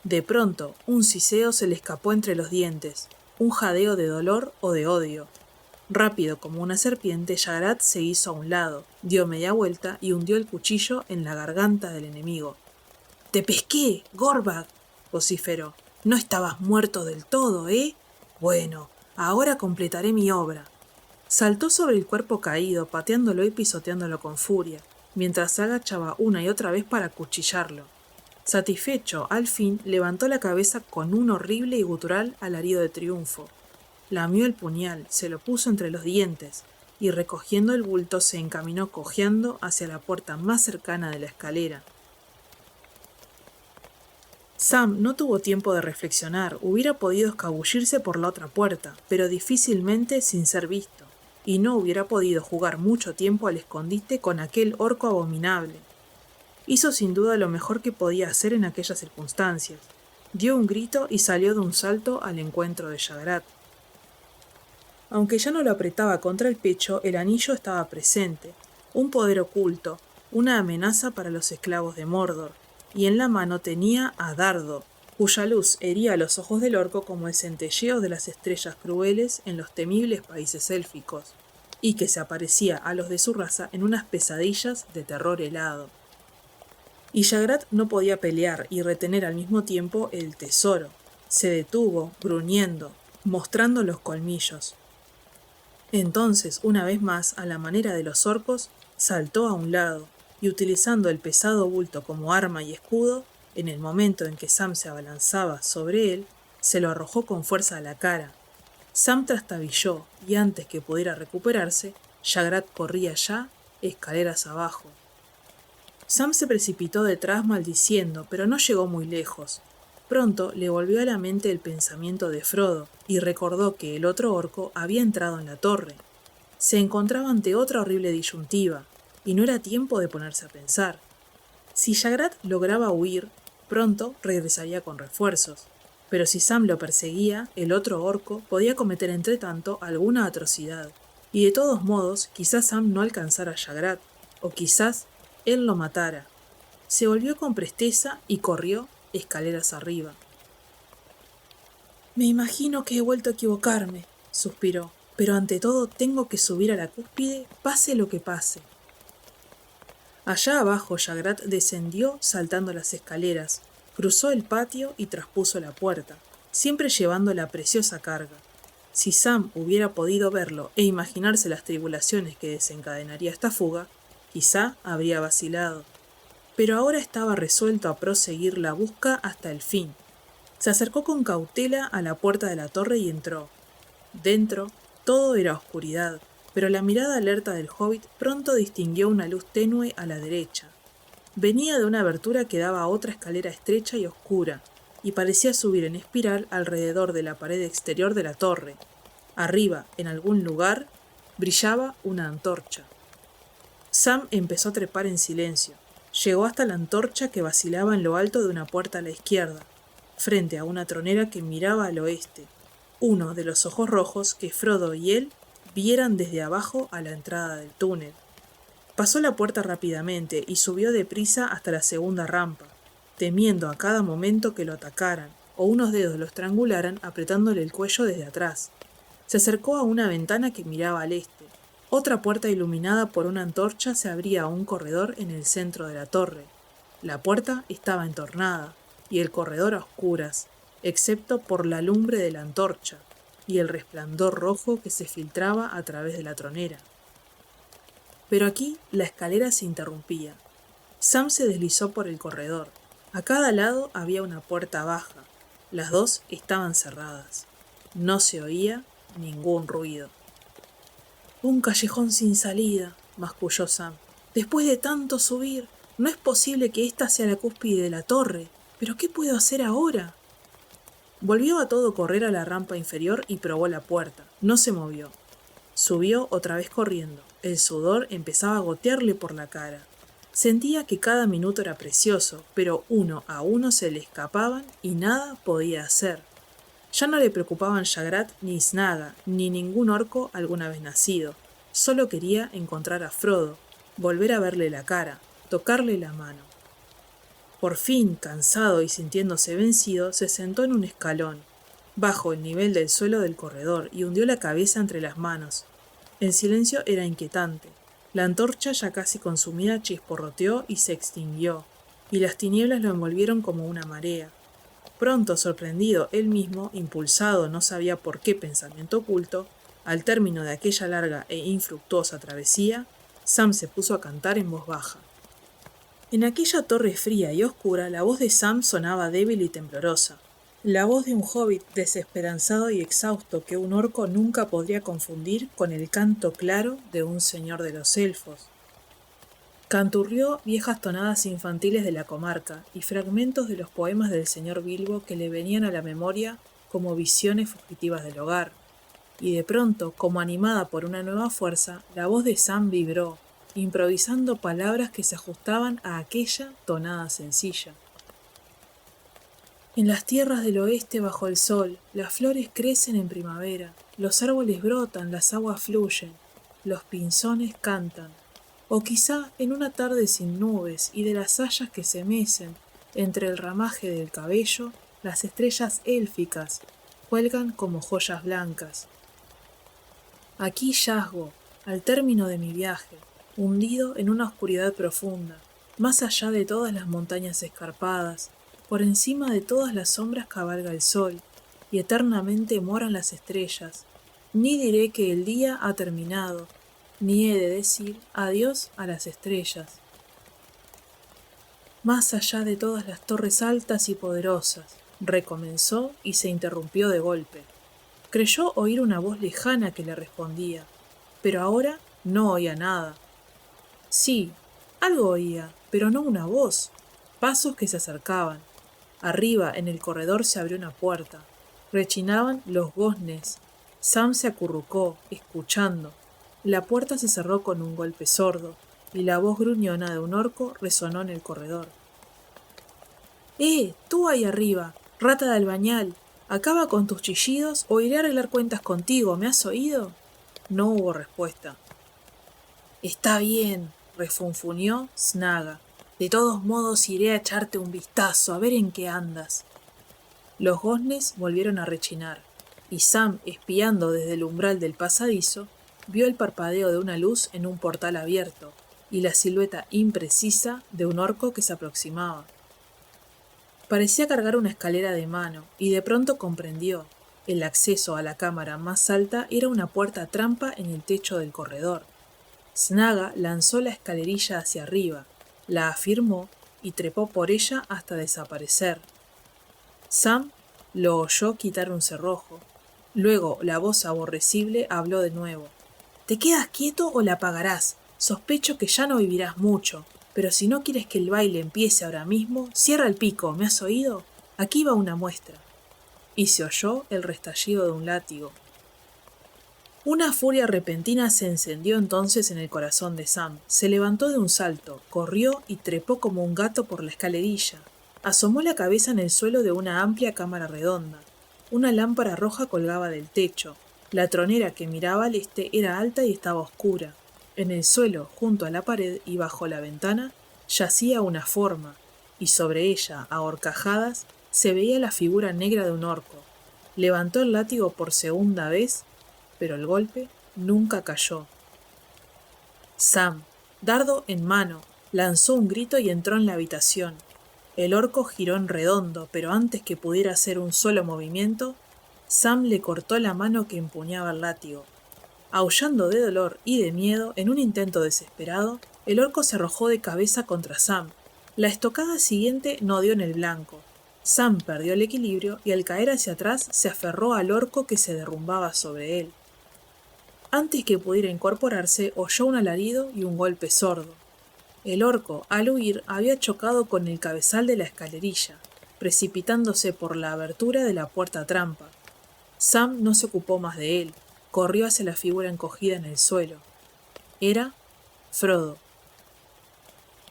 De pronto, un siseo se le escapó entre los dientes, un jadeo de dolor o de odio. Rápido como una serpiente, Jagrat se hizo a un lado, dio media vuelta y hundió el cuchillo en la garganta del enemigo. «¡Te pesqué, Gorbag!», vociferó. «No estabas muerto del todo, ¿eh? Bueno, ahora completaré mi obra». Saltó sobre el cuerpo caído, pateándolo y pisoteándolo con furia, mientras se agachaba una y otra vez para acuchillarlo. Satisfecho, al fin, levantó la cabeza con un horrible y gutural alarido de triunfo. Lamió el puñal, se lo puso entre los dientes, y recogiendo el bulto se encaminó cojeando hacia la puerta más cercana de la escalera. Sam no tuvo tiempo de reflexionar, hubiera podido escabullirse por la otra puerta, pero difícilmente sin ser visto, y no hubiera podido jugar mucho tiempo al escondite con aquel orco abominable. Hizo sin duda lo mejor que podía hacer en aquellas circunstancias. Dio un grito y salió de un salto al encuentro de Jagrat. Aunque ya no lo apretaba contra el pecho, el anillo estaba presente, un poder oculto, una amenaza para los esclavos de Mordor, y en la mano tenía a Dardo, cuya luz hería los ojos del orco como el centelleo de las estrellas crueles en los temibles países élficos, y que se aparecía a los de su raza en unas pesadillas de terror helado. Y Jagrat no podía pelear y retener al mismo tiempo el tesoro. Se detuvo, gruñendo, mostrando los colmillos. Entonces, una vez más, a la manera de los orcos, saltó a un lado, y utilizando el pesado bulto como arma y escudo, en el momento en que Sam se abalanzaba sobre él, se lo arrojó con fuerza a la cara. Sam trastabilló, y antes que pudiera recuperarse, Jagrat corría ya, escaleras abajo. Sam se precipitó detrás maldiciendo, pero no llegó muy lejos. Pronto le volvió a la mente el pensamiento de Frodo, y recordó que el otro orco había entrado en la torre. Se encontraba ante otra horrible disyuntiva, y no era tiempo de ponerse a pensar. Si Jagrat lograba huir, pronto regresaría con refuerzos, pero si Sam lo perseguía, el otro orco podía cometer entretanto alguna atrocidad, y de todos modos quizás Sam no alcanzara a Jagrat, o quizás él lo matara. Se volvió con presteza y corrió escaleras arriba. «Me imagino que he vuelto a equivocarme», suspiró, «pero ante todo tengo que subir a la cúspide, pase lo que pase». Allá abajo Jagrat descendió saltando las escaleras, cruzó el patio y traspuso la puerta, siempre llevando la preciosa carga. Si Sam hubiera podido verlo e imaginarse las tribulaciones que desencadenaría esta fuga, quizá habría vacilado. Pero ahora estaba resuelto a proseguir la busca hasta el fin. Se acercó con cautela a la puerta de la torre y entró. Dentro, todo era oscuridad, pero la mirada alerta del hobbit pronto distinguió una luz tenue a la derecha. Venía de una abertura que daba a otra escalera estrecha y oscura, y parecía subir en espiral alrededor de la pared exterior de la torre. Arriba, en algún lugar, brillaba una antorcha. Sam empezó a trepar en silencio. Llegó hasta la antorcha que vacilaba en lo alto de una puerta a la izquierda, frente a una tronera que miraba al oeste, uno de los ojos rojos que Frodo y él vieran desde abajo a la entrada del túnel. Pasó la puerta rápidamente y subió deprisa hasta la segunda rampa, temiendo a cada momento que lo atacaran o unos dedos lo estrangularan apretándole el cuello desde atrás. Se acercó a una ventana que miraba al este. Otra puerta iluminada por una antorcha se abría a un corredor en el centro de la torre. La puerta estaba entornada y el corredor a oscuras, excepto por la lumbre de la antorcha y el resplandor rojo que se filtraba a través de la tronera. Pero aquí la escalera se interrumpía. Sam se deslizó por el corredor. A cada lado había una puerta baja. Las dos estaban cerradas. No se oía ningún ruido. Un callejón sin salida, masculló Sam. Después de tanto subir, no es posible que esta sea la cúspide de la torre. ¿Pero qué puedo hacer ahora? Volvió a todo correr a la rampa inferior y probó la puerta. No se movió. Subió otra vez corriendo. El sudor empezaba a gotearle por la cara. Sentía que cada minuto era precioso, pero uno a uno se le escapaban y nada podía hacer. Ya no le preocupaban Jagrat ni Snaga, ni ningún orco alguna vez nacido. Solo quería encontrar a Frodo, volver a verle la cara, tocarle la mano. Por fin, cansado y sintiéndose vencido, se sentó en un escalón, bajo el nivel del suelo del corredor, y hundió la cabeza entre las manos. El silencio era inquietante. La antorcha, ya casi consumida, chisporroteó y se extinguió, y las tinieblas lo envolvieron como una marea. Pronto, sorprendido él mismo, impulsado no sabía por qué pensamiento oculto, al término de aquella larga e infructuosa travesía, Sam se puso a cantar en voz baja. En aquella torre fría y oscura, la voz de Sam sonaba débil y temblorosa. La voz de un hobbit desesperanzado y exhausto que un orco nunca podría confundir con el canto claro de un señor de los elfos. Canturrió viejas tonadas infantiles de la comarca y fragmentos de los poemas del señor Bilbo que le venían a la memoria como visiones fugitivas del hogar. Y de pronto, como animada por una nueva fuerza, la voz de Sam vibró, improvisando palabras que se ajustaban a aquella tonada sencilla. En las tierras del oeste bajo el sol, las flores crecen en primavera, los árboles brotan, las aguas fluyen, los pinzones cantan. O quizá en una tarde sin nubes y de las hayas que se mecen entre el ramaje del cabello, las estrellas élficas cuelgan como joyas blancas. Aquí yazgo, al término de mi viaje, hundido en una oscuridad profunda, más allá de todas las montañas escarpadas, por encima de todas las sombras cabalga el sol, y eternamente moran las estrellas. Ni diré que el día ha terminado, ni he de decir adiós a las estrellas. Más allá de todas las torres altas y poderosas, recomenzó y se interrumpió de golpe. Creyó oír una voz lejana que le respondía, pero ahora no oía nada. Sí, algo oía, pero no una voz. Pasos que se acercaban. Arriba, en el corredor, se abrió una puerta. Rechinaban los goznes. Sam se acurrucó, escuchando. La puerta se cerró con un golpe sordo, y la voz gruñona de un orco resonó en el corredor. Tú ahí arriba, rata de albañal, acaba con tus chillidos o iré a arreglar cuentas contigo, ¿me has oído? No hubo respuesta. Está bien, refunfuñó Snaga. De todos modos iré a echarte un vistazo, a ver en qué andas. Los goznes volvieron a rechinar, y Sam, espiando desde el umbral del pasadizo, vio el parpadeo de una luz en un portal abierto, y la silueta imprecisa de un orco que se aproximaba. Parecía cargar una escalera de mano, y de pronto comprendió. El acceso a la cámara más alta era una puerta trampa en el techo del corredor. Snaga lanzó la escalerilla hacia arriba, la afirmó y trepó por ella hasta desaparecer. Sam lo oyó quitar un cerrojo. Luego la voz aborrecible habló de nuevo. «¿Te quedas quieto o la apagarás? Sospecho que ya no vivirás mucho, pero si no quieres que el baile empiece ahora mismo, cierra el pico, ¿me has oído? Aquí va una muestra». Y se oyó el restallido de un látigo. Una furia repentina se encendió entonces en el corazón de Sam. Se levantó de un salto, corrió y trepó como un gato por la escalerilla. Asomó la cabeza en el suelo de una amplia cámara redonda. Una lámpara roja colgaba del techo. La tronera que miraba al este era alta y estaba oscura. En el suelo, junto a la pared y bajo la ventana, yacía una forma, y sobre ella, a horcajadas, se veía la figura negra de un orco. Levantó el látigo por segunda vez, pero el golpe nunca cayó. Sam, dardo en mano, lanzó un grito y entró en la habitación. El orco giró en redondo, pero antes que pudiera hacer un solo movimiento, Sam le cortó la mano que empuñaba el látigo. Aullando de dolor y de miedo, en un intento desesperado, el orco se arrojó de cabeza contra Sam. La estocada siguiente no dio en el blanco. Sam perdió el equilibrio y al caer hacia atrás se aferró al orco que se derrumbaba sobre él. Antes que pudiera incorporarse, oyó un alarido y un golpe sordo. El orco, al huir, había chocado con el cabezal de la escalerilla, precipitándose por la abertura de la puerta trampa. Sam no se ocupó más de él, corrió hacia la figura encogida en el suelo. Era Frodo.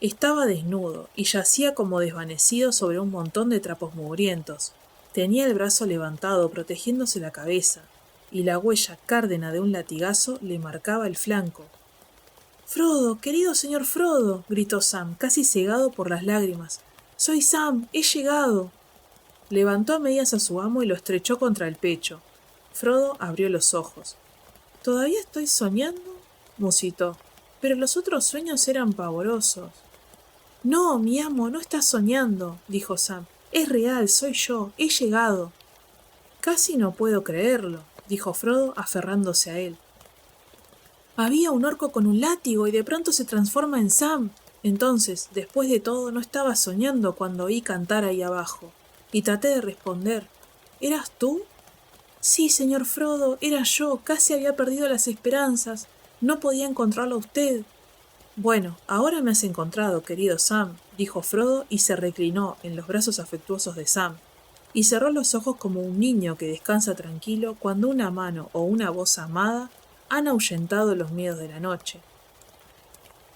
Estaba desnudo y yacía como desvanecido sobre un montón de trapos mugrientos. Tenía el brazo levantado protegiéndose la cabeza, y la huella cárdena de un latigazo le marcaba el flanco. «Frodo, querido señor Frodo», gritó Sam, casi cegado por las lágrimas. «Soy Sam, he llegado». Levantó a medias a su amo y lo estrechó contra el pecho. Frodo abrió los ojos. «¿Todavía estoy soñando?», musitó. «Pero los otros sueños eran pavorosos». «No, mi amo, no estás soñando», dijo Sam. «Es real, soy yo, he llegado». «Casi no puedo creerlo», dijo Frodo aferrándose a él. «Había un orco con un látigo y de pronto se transforma en Sam. Entonces, después de todo, no estaba soñando cuando oí cantar ahí abajo. Y traté de responder. ¿Eras tú?» «Sí, señor Frodo, era yo. Casi había perdido las esperanzas. No podía encontrarlo a usted». «Bueno, ahora me has encontrado, querido Sam», dijo Frodo y se reclinó en los brazos afectuosos de Sam, y cerró los ojos como un niño que descansa tranquilo cuando una mano o una voz amada han ahuyentado los miedos de la noche.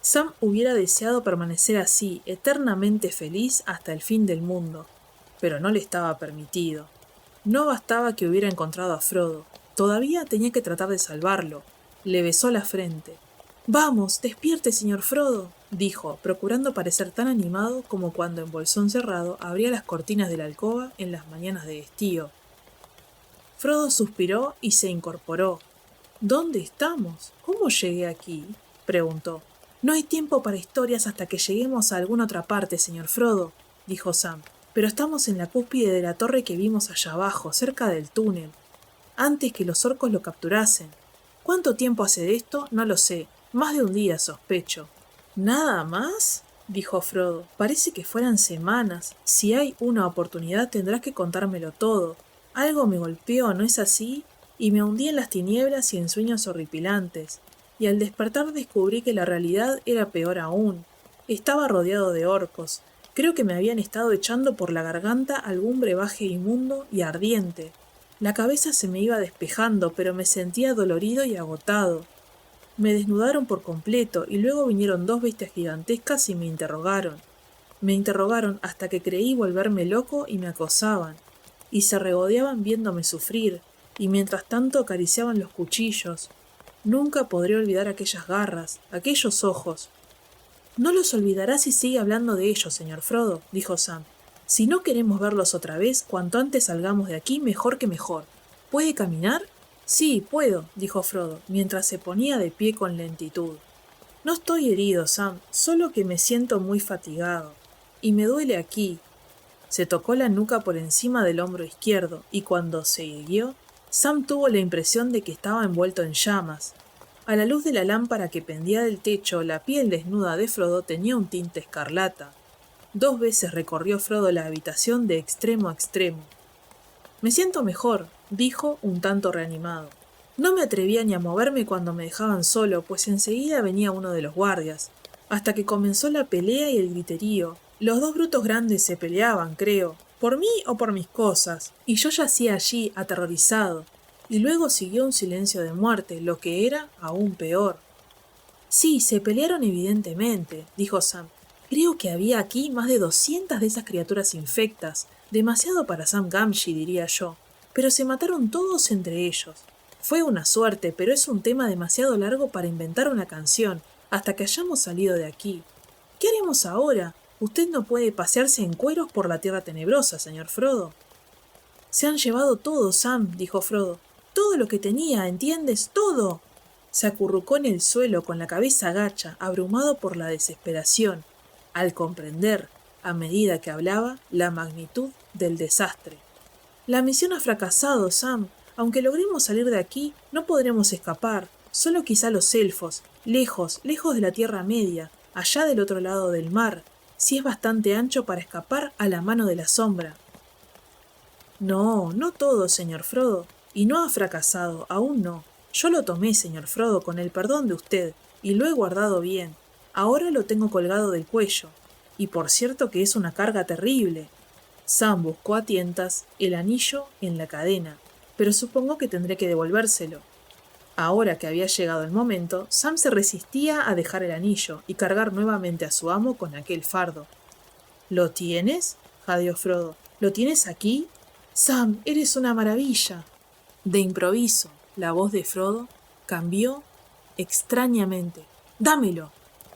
Sam hubiera deseado permanecer así, eternamente feliz hasta el fin del mundo, pero no le estaba permitido. No bastaba que hubiera encontrado a Frodo, todavía tenía que tratar de salvarlo. Le besó la frente. «Vamos, despierte, señor Frodo», dijo, procurando parecer tan animado como cuando en Bolsón Cerrado abría las cortinas de la alcoba en las mañanas de estío. Frodo suspiró y se incorporó. «¿Dónde estamos? ¿Cómo llegué aquí?», preguntó. «No hay tiempo para historias hasta que lleguemos a alguna otra parte, señor Frodo», dijo Sam. «Pero estamos en la cúspide de la torre que vimos allá abajo, cerca del túnel, antes que los orcos lo capturasen. ¿Cuánto tiempo hace de esto? No lo sé. Más de un día, sospecho». «¿Nada más?», dijo Frodo. «Parece que fueran semanas. Si hay una oportunidad tendrás que contármelo todo. Algo me golpeó, ¿no es así? Y me hundí en las tinieblas y en sueños horripilantes. Y al despertar descubrí que la realidad era peor aún. Estaba rodeado de orcos. Creo que me habían estado echando por la garganta algún brebaje inmundo y ardiente. La cabeza se me iba despejando, pero me sentía dolorido y agotado. Me desnudaron por completo y luego vinieron dos bestias gigantescas y me interrogaron. Me interrogaron hasta que creí volverme loco y me acosaban. Y se regodeaban viéndome sufrir, y mientras tanto acariciaban los cuchillos. Nunca podré olvidar aquellas garras, aquellos ojos. «No los olvidará si sigue hablando de ellos, señor Frodo», dijo Sam. «Si no queremos verlos otra vez, cuanto antes salgamos de aquí, mejor que mejor. ¿Puede caminar?» «Sí, puedo», dijo Frodo, mientras se ponía de pie con lentitud. «No estoy herido, Sam, solo que me siento muy fatigado. Y me duele aquí». Se tocó la nuca por encima del hombro izquierdo, y cuando se irguió, Sam tuvo la impresión de que estaba envuelto en llamas. A la luz de la lámpara que pendía del techo, la piel desnuda de Frodo tenía un tinte escarlata. 2 veces recorrió Frodo la habitación de extremo a extremo. «Me siento mejor», dijo un tanto reanimado. «No me atrevía ni a moverme cuando me dejaban solo, pues enseguida venía uno de los guardias, hasta que comenzó la pelea y el griterío. Los 2 brutos grandes se peleaban, creo, por mí o por mis cosas, y yo yacía allí, aterrorizado. Y luego siguió un silencio de muerte, lo que era aún peor». «Sí, se pelearon evidentemente», dijo Sam. «Creo que había aquí más de 200 de esas criaturas infectas, demasiado para Sam Gamgee, diría yo. Pero se mataron todos entre ellos. Fue una suerte, pero es un tema demasiado largo para inventar una canción, hasta que hayamos salido de aquí. ¿Qué haremos ahora? Usted no puede pasearse en cueros por la tierra tenebrosa, señor Frodo». «Se han llevado todo, Sam», dijo Frodo. «Todo lo que tenía, ¿entiendes? ¡Todo!». Se acurrucó en el suelo con la cabeza gacha, abrumado por la desesperación, al comprender, a medida que hablaba, la magnitud del desastre. «La misión ha fracasado, Sam. Aunque logremos salir de aquí, no podremos escapar. Solo quizá los elfos, lejos, lejos de la Tierra Media, allá del otro lado del mar, si es bastante ancho para escapar a la mano de la sombra. No, no todo, señor Frodo, y no ha fracasado, aún no. Yo lo tomé, señor Frodo, con el perdón de usted, y lo he guardado bien. Ahora lo tengo colgado del cuello. Y por cierto que es una carga terrible. Sam buscó a tientas el anillo en la cadena, pero supongo que tendré que devolvérselo. Ahora que había llegado el momento, Sam se resistía a dejar el anillo y cargar nuevamente a su amo con aquel fardo. ¿Lo tienes?, jadeó Frodo. ¿Lo tienes aquí? Sam, eres una maravilla. De improviso, la voz de Frodo cambió extrañamente. ¡Dámelo!,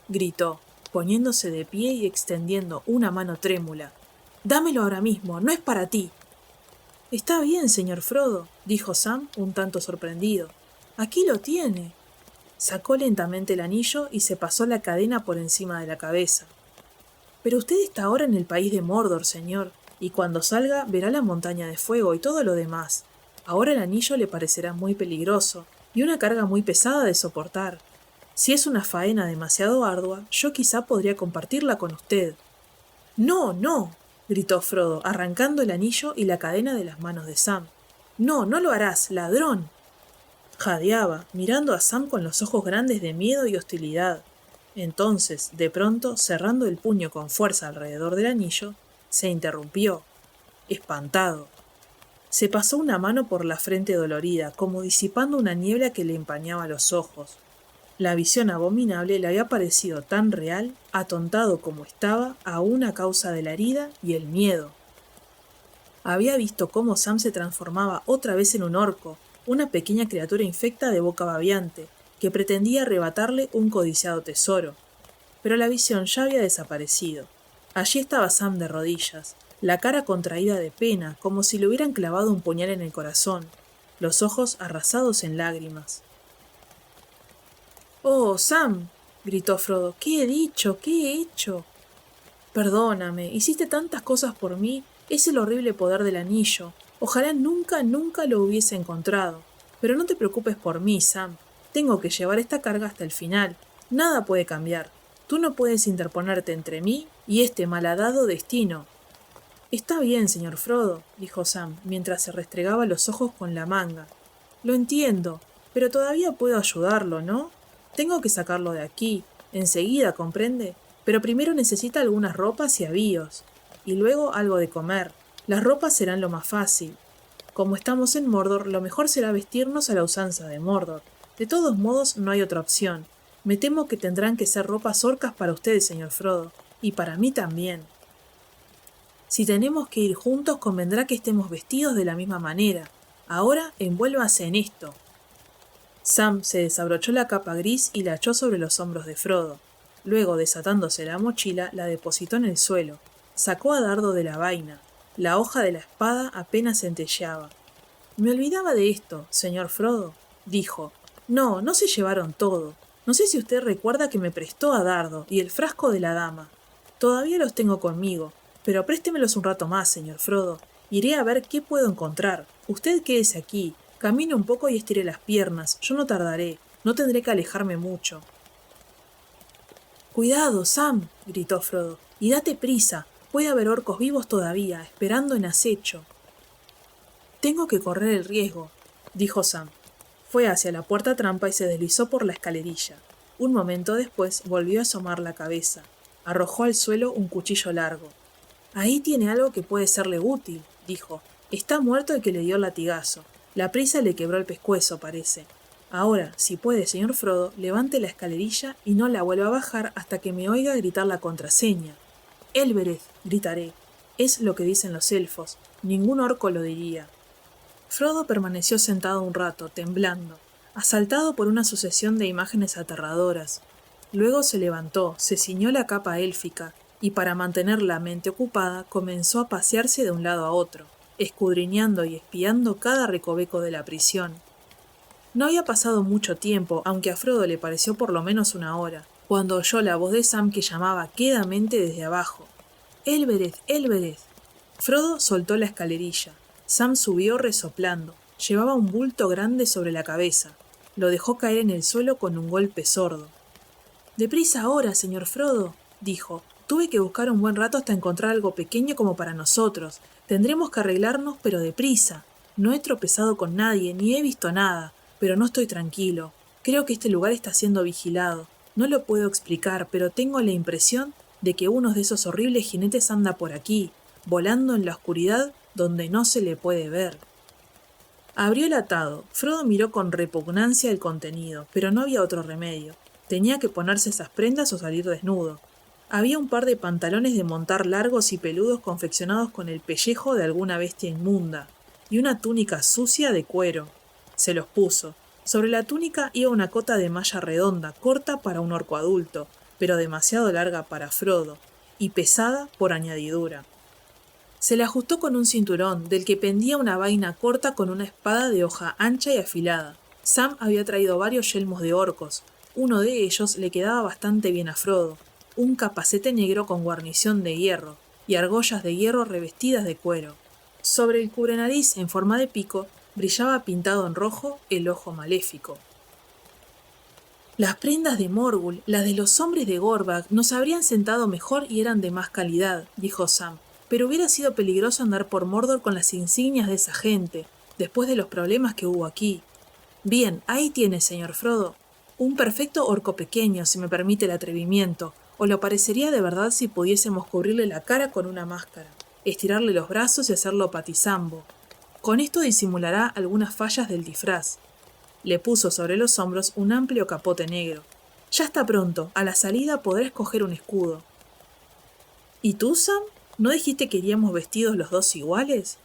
gritó, poniéndose de pie y extendiendo una mano trémula. ¡Dámelo ahora mismo! ¡No es para ti! Está bien, señor Frodo, dijo Sam, un tanto sorprendido. Aquí lo tiene. Sacó lentamente el anillo y se pasó la cadena por encima de la cabeza. Pero usted está ahora en el país de Mordor, señor, y cuando salga verá la montaña de fuego y todo lo demás. Ahora el anillo le parecerá muy peligroso y una carga muy pesada de soportar. Si es una faena demasiado ardua, yo quizá podría compartirla con usted. ¡No, no!, gritó Frodo, arrancando el anillo y la cadena de las manos de Sam. ¡No, no lo harás, ladrón! Jadeaba, mirando a Sam con los ojos grandes de miedo y hostilidad. Entonces, de pronto, cerrando el puño con fuerza alrededor del anillo, se interrumpió, espantado. Se pasó una mano por la frente dolorida, como disipando una niebla que le empañaba los ojos. La visión abominable le había parecido tan real, atontado como estaba, aún a causa de la herida y el miedo. Había visto cómo Sam se transformaba otra vez en un orco, una pequeña criatura infecta de boca babeante, que pretendía arrebatarle un codiciado tesoro. Pero la visión ya había desaparecido. Allí estaba Sam de rodillas, la cara contraída de pena, como si le hubieran clavado un puñal en el corazón, los ojos arrasados en lágrimas. «¡Oh, Sam!», gritó Frodo. «¿Qué he dicho? ¿Qué he hecho?». «Perdóname, hiciste tantas cosas por mí, es el horrible poder del anillo. Ojalá nunca, nunca lo hubiese encontrado. Pero no te preocupes por mí, Sam. Tengo que llevar esta carga hasta el final. Nada puede cambiar. Tú no puedes interponerte entre mí y este malhadado destino». «Está bien, señor Frodo», dijo Sam, mientras se restregaba los ojos con la manga. «Lo entiendo, pero todavía puedo ayudarlo, ¿no? Tengo que sacarlo de aquí, enseguida, ¿comprende? Pero primero necesita algunas ropas y avíos, y luego algo de comer. Las ropas serán lo más fácil. Como estamos en Mordor, lo mejor será vestirnos a la usanza de Mordor. De todos modos, no hay otra opción. Me temo que tendrán que ser ropas orcas para usted, señor Frodo, y para mí también. Si tenemos que ir juntos, convendrá que estemos vestidos de la misma manera. Ahora, envuélvase en esto». Sam se desabrochó la capa gris y la echó sobre los hombros de Frodo. Luego, desatándose la mochila, la depositó en el suelo. Sacó a Dardo de la vaina. La hoja de la espada apenas centelleaba. «Me olvidaba de esto, señor Frodo», dijo. «No, no se llevaron todo. No sé si usted recuerda que me prestó a Dardo y el frasco de la dama. Todavía los tengo conmigo, pero préstemelos un rato más, señor Frodo. Iré a ver qué puedo encontrar. Usted quédese aquí. Camine un poco y estire las piernas. Yo no tardaré. No tendré que alejarme mucho». «Cuidado, Sam», gritó Frodo, «y date prisa. Puede haber orcos vivos todavía, esperando en acecho». «Tengo que correr el riesgo», dijo Sam. Fue hacia la puerta trampa y se deslizó por la escalerilla. Un momento después volvió a asomar la cabeza. Arrojó al suelo un cuchillo largo. «Ahí tiene algo que puede serle útil», dijo. «Está muerto el que le dio el latigazo. La prisa le quebró el pescuezo, parece. Ahora, si puede, señor Frodo, levante la escalerilla y no la vuelva a bajar hasta que me oiga gritar la contraseña. Elbereth, gritaré. Es lo que dicen los elfos. Ningún orco lo diría». Frodo permaneció sentado un rato, temblando, asaltado por una sucesión de imágenes aterradoras. Luego se levantó, se ciñó la capa élfica, y para mantener la mente ocupada comenzó a pasearse de un lado a otro, escudriñando y espiando cada recoveco de la prisión. No había pasado mucho tiempo, aunque a Frodo le pareció por lo menos una hora, cuando oyó la voz de Sam que llamaba quedamente desde abajo. «Elbereth, Elbereth». Frodo soltó la escalerilla. Sam subió resoplando. Llevaba un bulto grande sobre la cabeza. Lo dejó caer en el suelo con un golpe sordo. «Deprisa ahora, señor Frodo», dijo. «Tuve que buscar un buen rato hasta encontrar algo pequeño como para nosotros. Tendremos que arreglarnos, pero deprisa. No he tropezado con nadie, ni he visto nada, pero no estoy tranquilo. Creo que este lugar está siendo vigilado. No lo puedo explicar, pero tengo la impresión de que uno de esos horribles jinetes anda por aquí, volando en la oscuridad donde no se le puede ver». Abrió el atado. Frodo miró con repugnancia el contenido, pero no había otro remedio. Tenía que ponerse esas prendas o salir desnudo. Había un par de pantalones de montar largos y peludos confeccionados con el pellejo de alguna bestia inmunda, y una túnica sucia de cuero. Se los puso. Sobre la túnica iba una cota de malla redonda, corta para un orco adulto, pero demasiado larga para Frodo, y pesada por añadidura. Se le ajustó con un cinturón, del que pendía una vaina corta con una espada de hoja ancha y afilada. Sam había traído varios yelmos de orcos. Uno de ellos le quedaba bastante bien a Frodo, un capacete negro con guarnición de hierro, y argollas de hierro revestidas de cuero. Sobre el cubrenariz en forma de pico, brillaba pintado en rojo el ojo maléfico. Las prendas de Morgul, las de los hombres de Gorbag, nos habrían sentado mejor y eran de más calidad, dijo Sam. Pero hubiera sido peligroso andar por Mordor con las insignias de esa gente, después de los problemas que hubo aquí. Bien, ahí tiene, señor Frodo. Un perfecto orco pequeño, si me permite el atrevimiento, o lo parecería de verdad si pudiésemos cubrirle la cara con una máscara, estirarle los brazos y hacerlo patizambo. Con esto disimulará algunas fallas del disfraz. Le puso sobre los hombros un amplio capote negro. Ya está pronto, a la salida podrá escoger un escudo. ¿Y tú, Sam? ¿No dijiste que iríamos vestidos los dos iguales?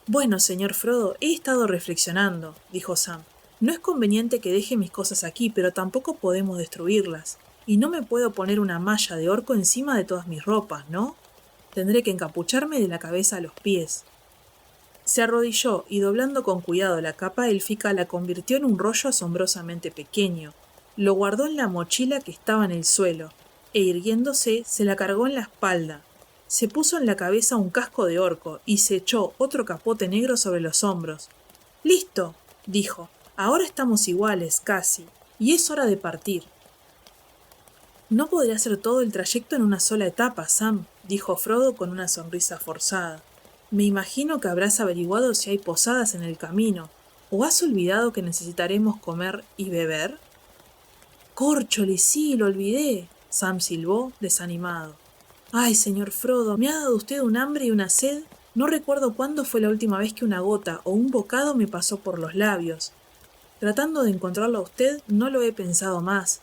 Bueno, señor Frodo, he estado reflexionando, dijo Sam. No es conveniente que deje mis cosas aquí, pero tampoco podemos destruirlas. Y no me puedo poner una malla de orco encima de todas mis ropas, ¿no? Tendré que encapucharme de la cabeza a los pies. Se arrodilló y doblando con cuidado la capa élfica la convirtió en un rollo asombrosamente pequeño. Lo guardó en la mochila que estaba en el suelo, e irguiéndose se la cargó en la espalda. Se puso en la cabeza un casco de orco y se echó otro capote negro sobre los hombros. «¡Listo!», dijo. «Ahora estamos iguales, casi, y es hora de partir». «No podré hacer todo el trayecto en una sola etapa, Sam», dijo Frodo con una sonrisa forzada. «Me imagino que habrás averiguado si hay posadas en el camino, ¿o has olvidado que necesitaremos comer y beber?» «Córcholi, sí, lo olvidé», Sam silbó, desanimado. «Ay, señor Frodo, me ha dado usted un hambre y una sed. No recuerdo cuándo fue la última vez que una gota o un bocado me pasó por los labios. Tratando de encontrarlo a usted, no lo he pensado más.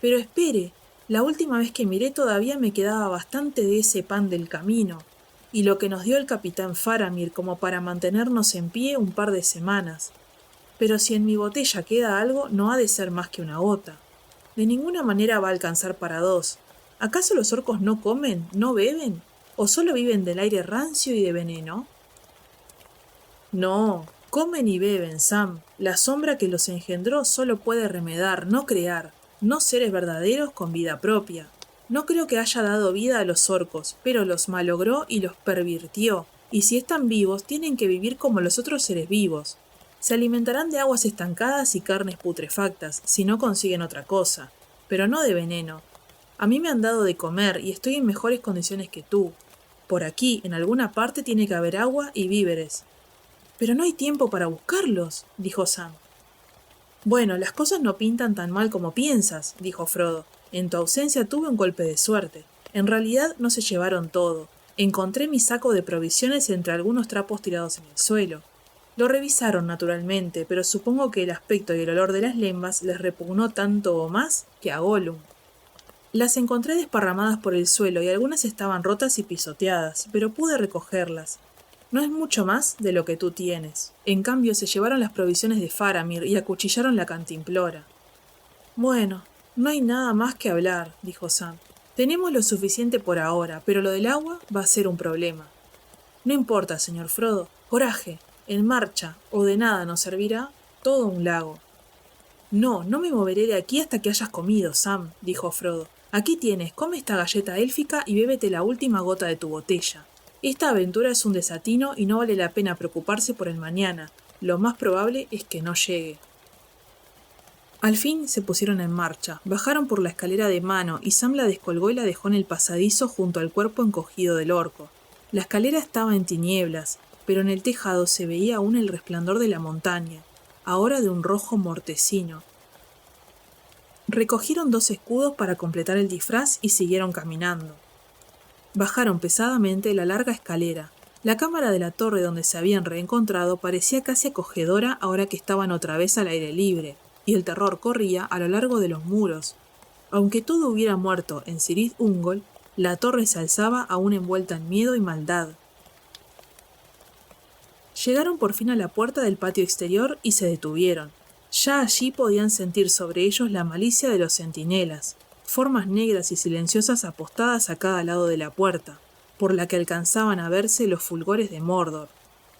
Pero espere, la última vez que miré todavía me quedaba bastante de ese pan del camino, y lo que nos dio el capitán Faramir como para mantenernos en pie un par de semanas. Pero si en mi botella queda algo, no ha de ser más que una gota. De ninguna manera va a alcanzar para dos. ¿Acaso los orcos no comen, no beben? ¿O solo viven del aire rancio y de veneno?» «No, comen y beben, Sam. La sombra que los engendró solo puede remedar, no crear, no seres verdaderos con vida propia. No creo que haya dado vida a los orcos, pero los malogró y los pervirtió, y si están vivos tienen que vivir como los otros seres vivos. Se alimentarán de aguas estancadas y carnes putrefactas, si no consiguen otra cosa, pero no de veneno. A mí me han dado de comer y estoy en mejores condiciones que tú. Por aquí, en alguna parte, tiene que haber agua y víveres». «Pero no hay tiempo para buscarlos», dijo Sam. «Bueno, las cosas no pintan tan mal como piensas», dijo Frodo. «En tu ausencia tuve un golpe de suerte. En realidad no se llevaron todo. Encontré mi saco de provisiones entre algunos trapos tirados en el suelo. Lo revisaron naturalmente, pero supongo que el aspecto y el olor de las lembas les repugnó tanto o más que a Gollum. Las encontré desparramadas por el suelo y algunas estaban rotas y pisoteadas, pero pude recogerlas. No es mucho más de lo que tú tienes. En cambio, se llevaron las provisiones de Faramir y acuchillaron la cantimplora». «Bueno, no hay nada más que hablar», dijo Sam. «Tenemos lo suficiente por ahora, pero lo del agua va a ser un problema». «No importa, señor Frodo. Coraje. En marcha, o de nada nos servirá todo un lago». «No, no me moveré de aquí hasta que hayas comido, Sam», dijo Frodo. «Aquí tienes, come esta galleta élfica y bébete la última gota de tu botella. Esta aventura es un desatino y no vale la pena preocuparse por el mañana. Lo más probable es que no llegue». Al fin se pusieron en marcha, bajaron por la escalera de mano y Sam la descolgó y la dejó en el pasadizo junto al cuerpo encogido del orco. La escalera estaba en tinieblas, pero en el tejado se veía aún el resplandor de la montaña, ahora de un rojo mortecino. Recogieron 2 escudos para completar el disfraz y siguieron caminando. Bajaron pesadamente la larga escalera. La cámara de la torre donde se habían reencontrado parecía casi acogedora ahora que estaban otra vez al aire libre, y el terror corría a lo largo de los muros. Aunque todo hubiera muerto en Cirith Ungol, la torre se alzaba aún envuelta en miedo y maldad. Llegaron por fin a la puerta del patio exterior y se detuvieron. Ya allí podían sentir sobre ellos la malicia de los centinelas, formas negras y silenciosas apostadas a cada lado de la puerta, por la que alcanzaban a verse los fulgores de Mordor.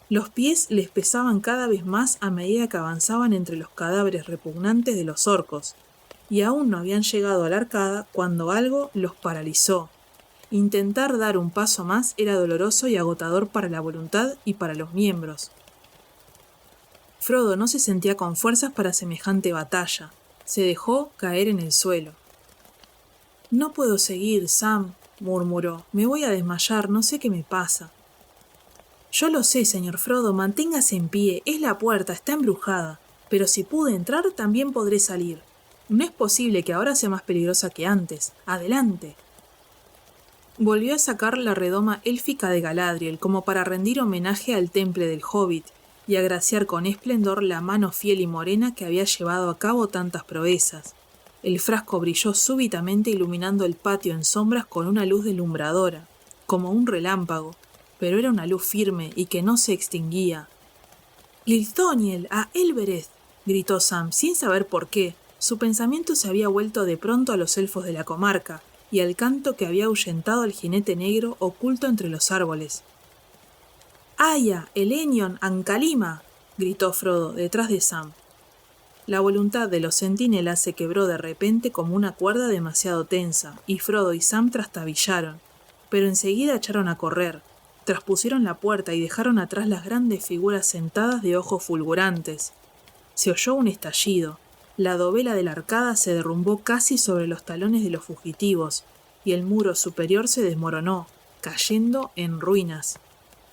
Los pies les pesaban cada vez más a medida que avanzaban entre los cadáveres repugnantes de los orcos, y aún no habían llegado a la arcada cuando algo los paralizó. Intentar dar un paso más era doloroso y agotador para la voluntad y para los miembros. Frodo no se sentía con fuerzas para semejante batalla. Se dejó caer en el suelo. «No puedo seguir, Sam», murmuró. «Me voy a desmayar, no sé qué me pasa». «Yo lo sé, señor Frodo, manténgase en pie, es la puerta, está embrujada. Pero si pude entrar, también podré salir. No es posible que ahora sea más peligrosa que antes. Adelante». Volvió a sacar la redoma élfica de Galadriel como para rendir homenaje al temple del Hobbit y agraciar con esplendor la mano fiel y morena que había llevado a cabo tantas proezas. El frasco brilló súbitamente iluminando el patio en sombras con una luz deslumbradora, como un relámpago, pero era una luz firme y que no se extinguía. «¡Gilthoniel, a Elbereth!», gritó Sam, sin saber por qué. Su pensamiento se había vuelto de pronto a los elfos de la comarca y al canto que había ahuyentado al jinete negro oculto entre los árboles. «¡Aya, Elenion, Ancalima!», gritó Frodo detrás de Sam. La voluntad de los centinelas se quebró de repente como una cuerda demasiado tensa, y Frodo y Sam trastabillaron, pero enseguida echaron a correr. Traspusieron la puerta y dejaron atrás las grandes figuras sentadas de ojos fulgurantes. Se oyó un estallido. La dovela de la arcada se derrumbó casi sobre los talones de los fugitivos, y el muro superior se desmoronó, cayendo en ruinas.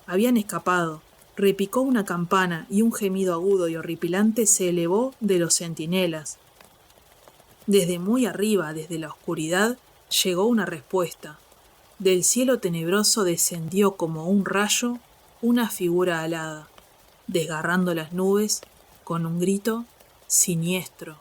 Habían escapado. Repicó una campana y un gemido agudo y horripilante se elevó de los centinelas. Desde muy arriba, desde la oscuridad, llegó una respuesta. Del cielo tenebroso descendió como un rayo una figura alada, desgarrando las nubes con un grito siniestro.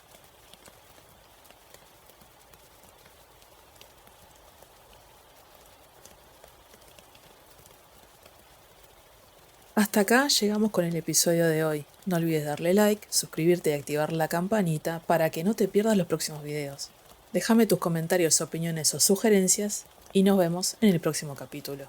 Hasta acá llegamos con el episodio de hoy. No olvides darle like, suscribirte y activar la campanita para que no te pierdas los próximos videos. Déjame tus comentarios, opiniones o sugerencias y nos vemos en el próximo capítulo.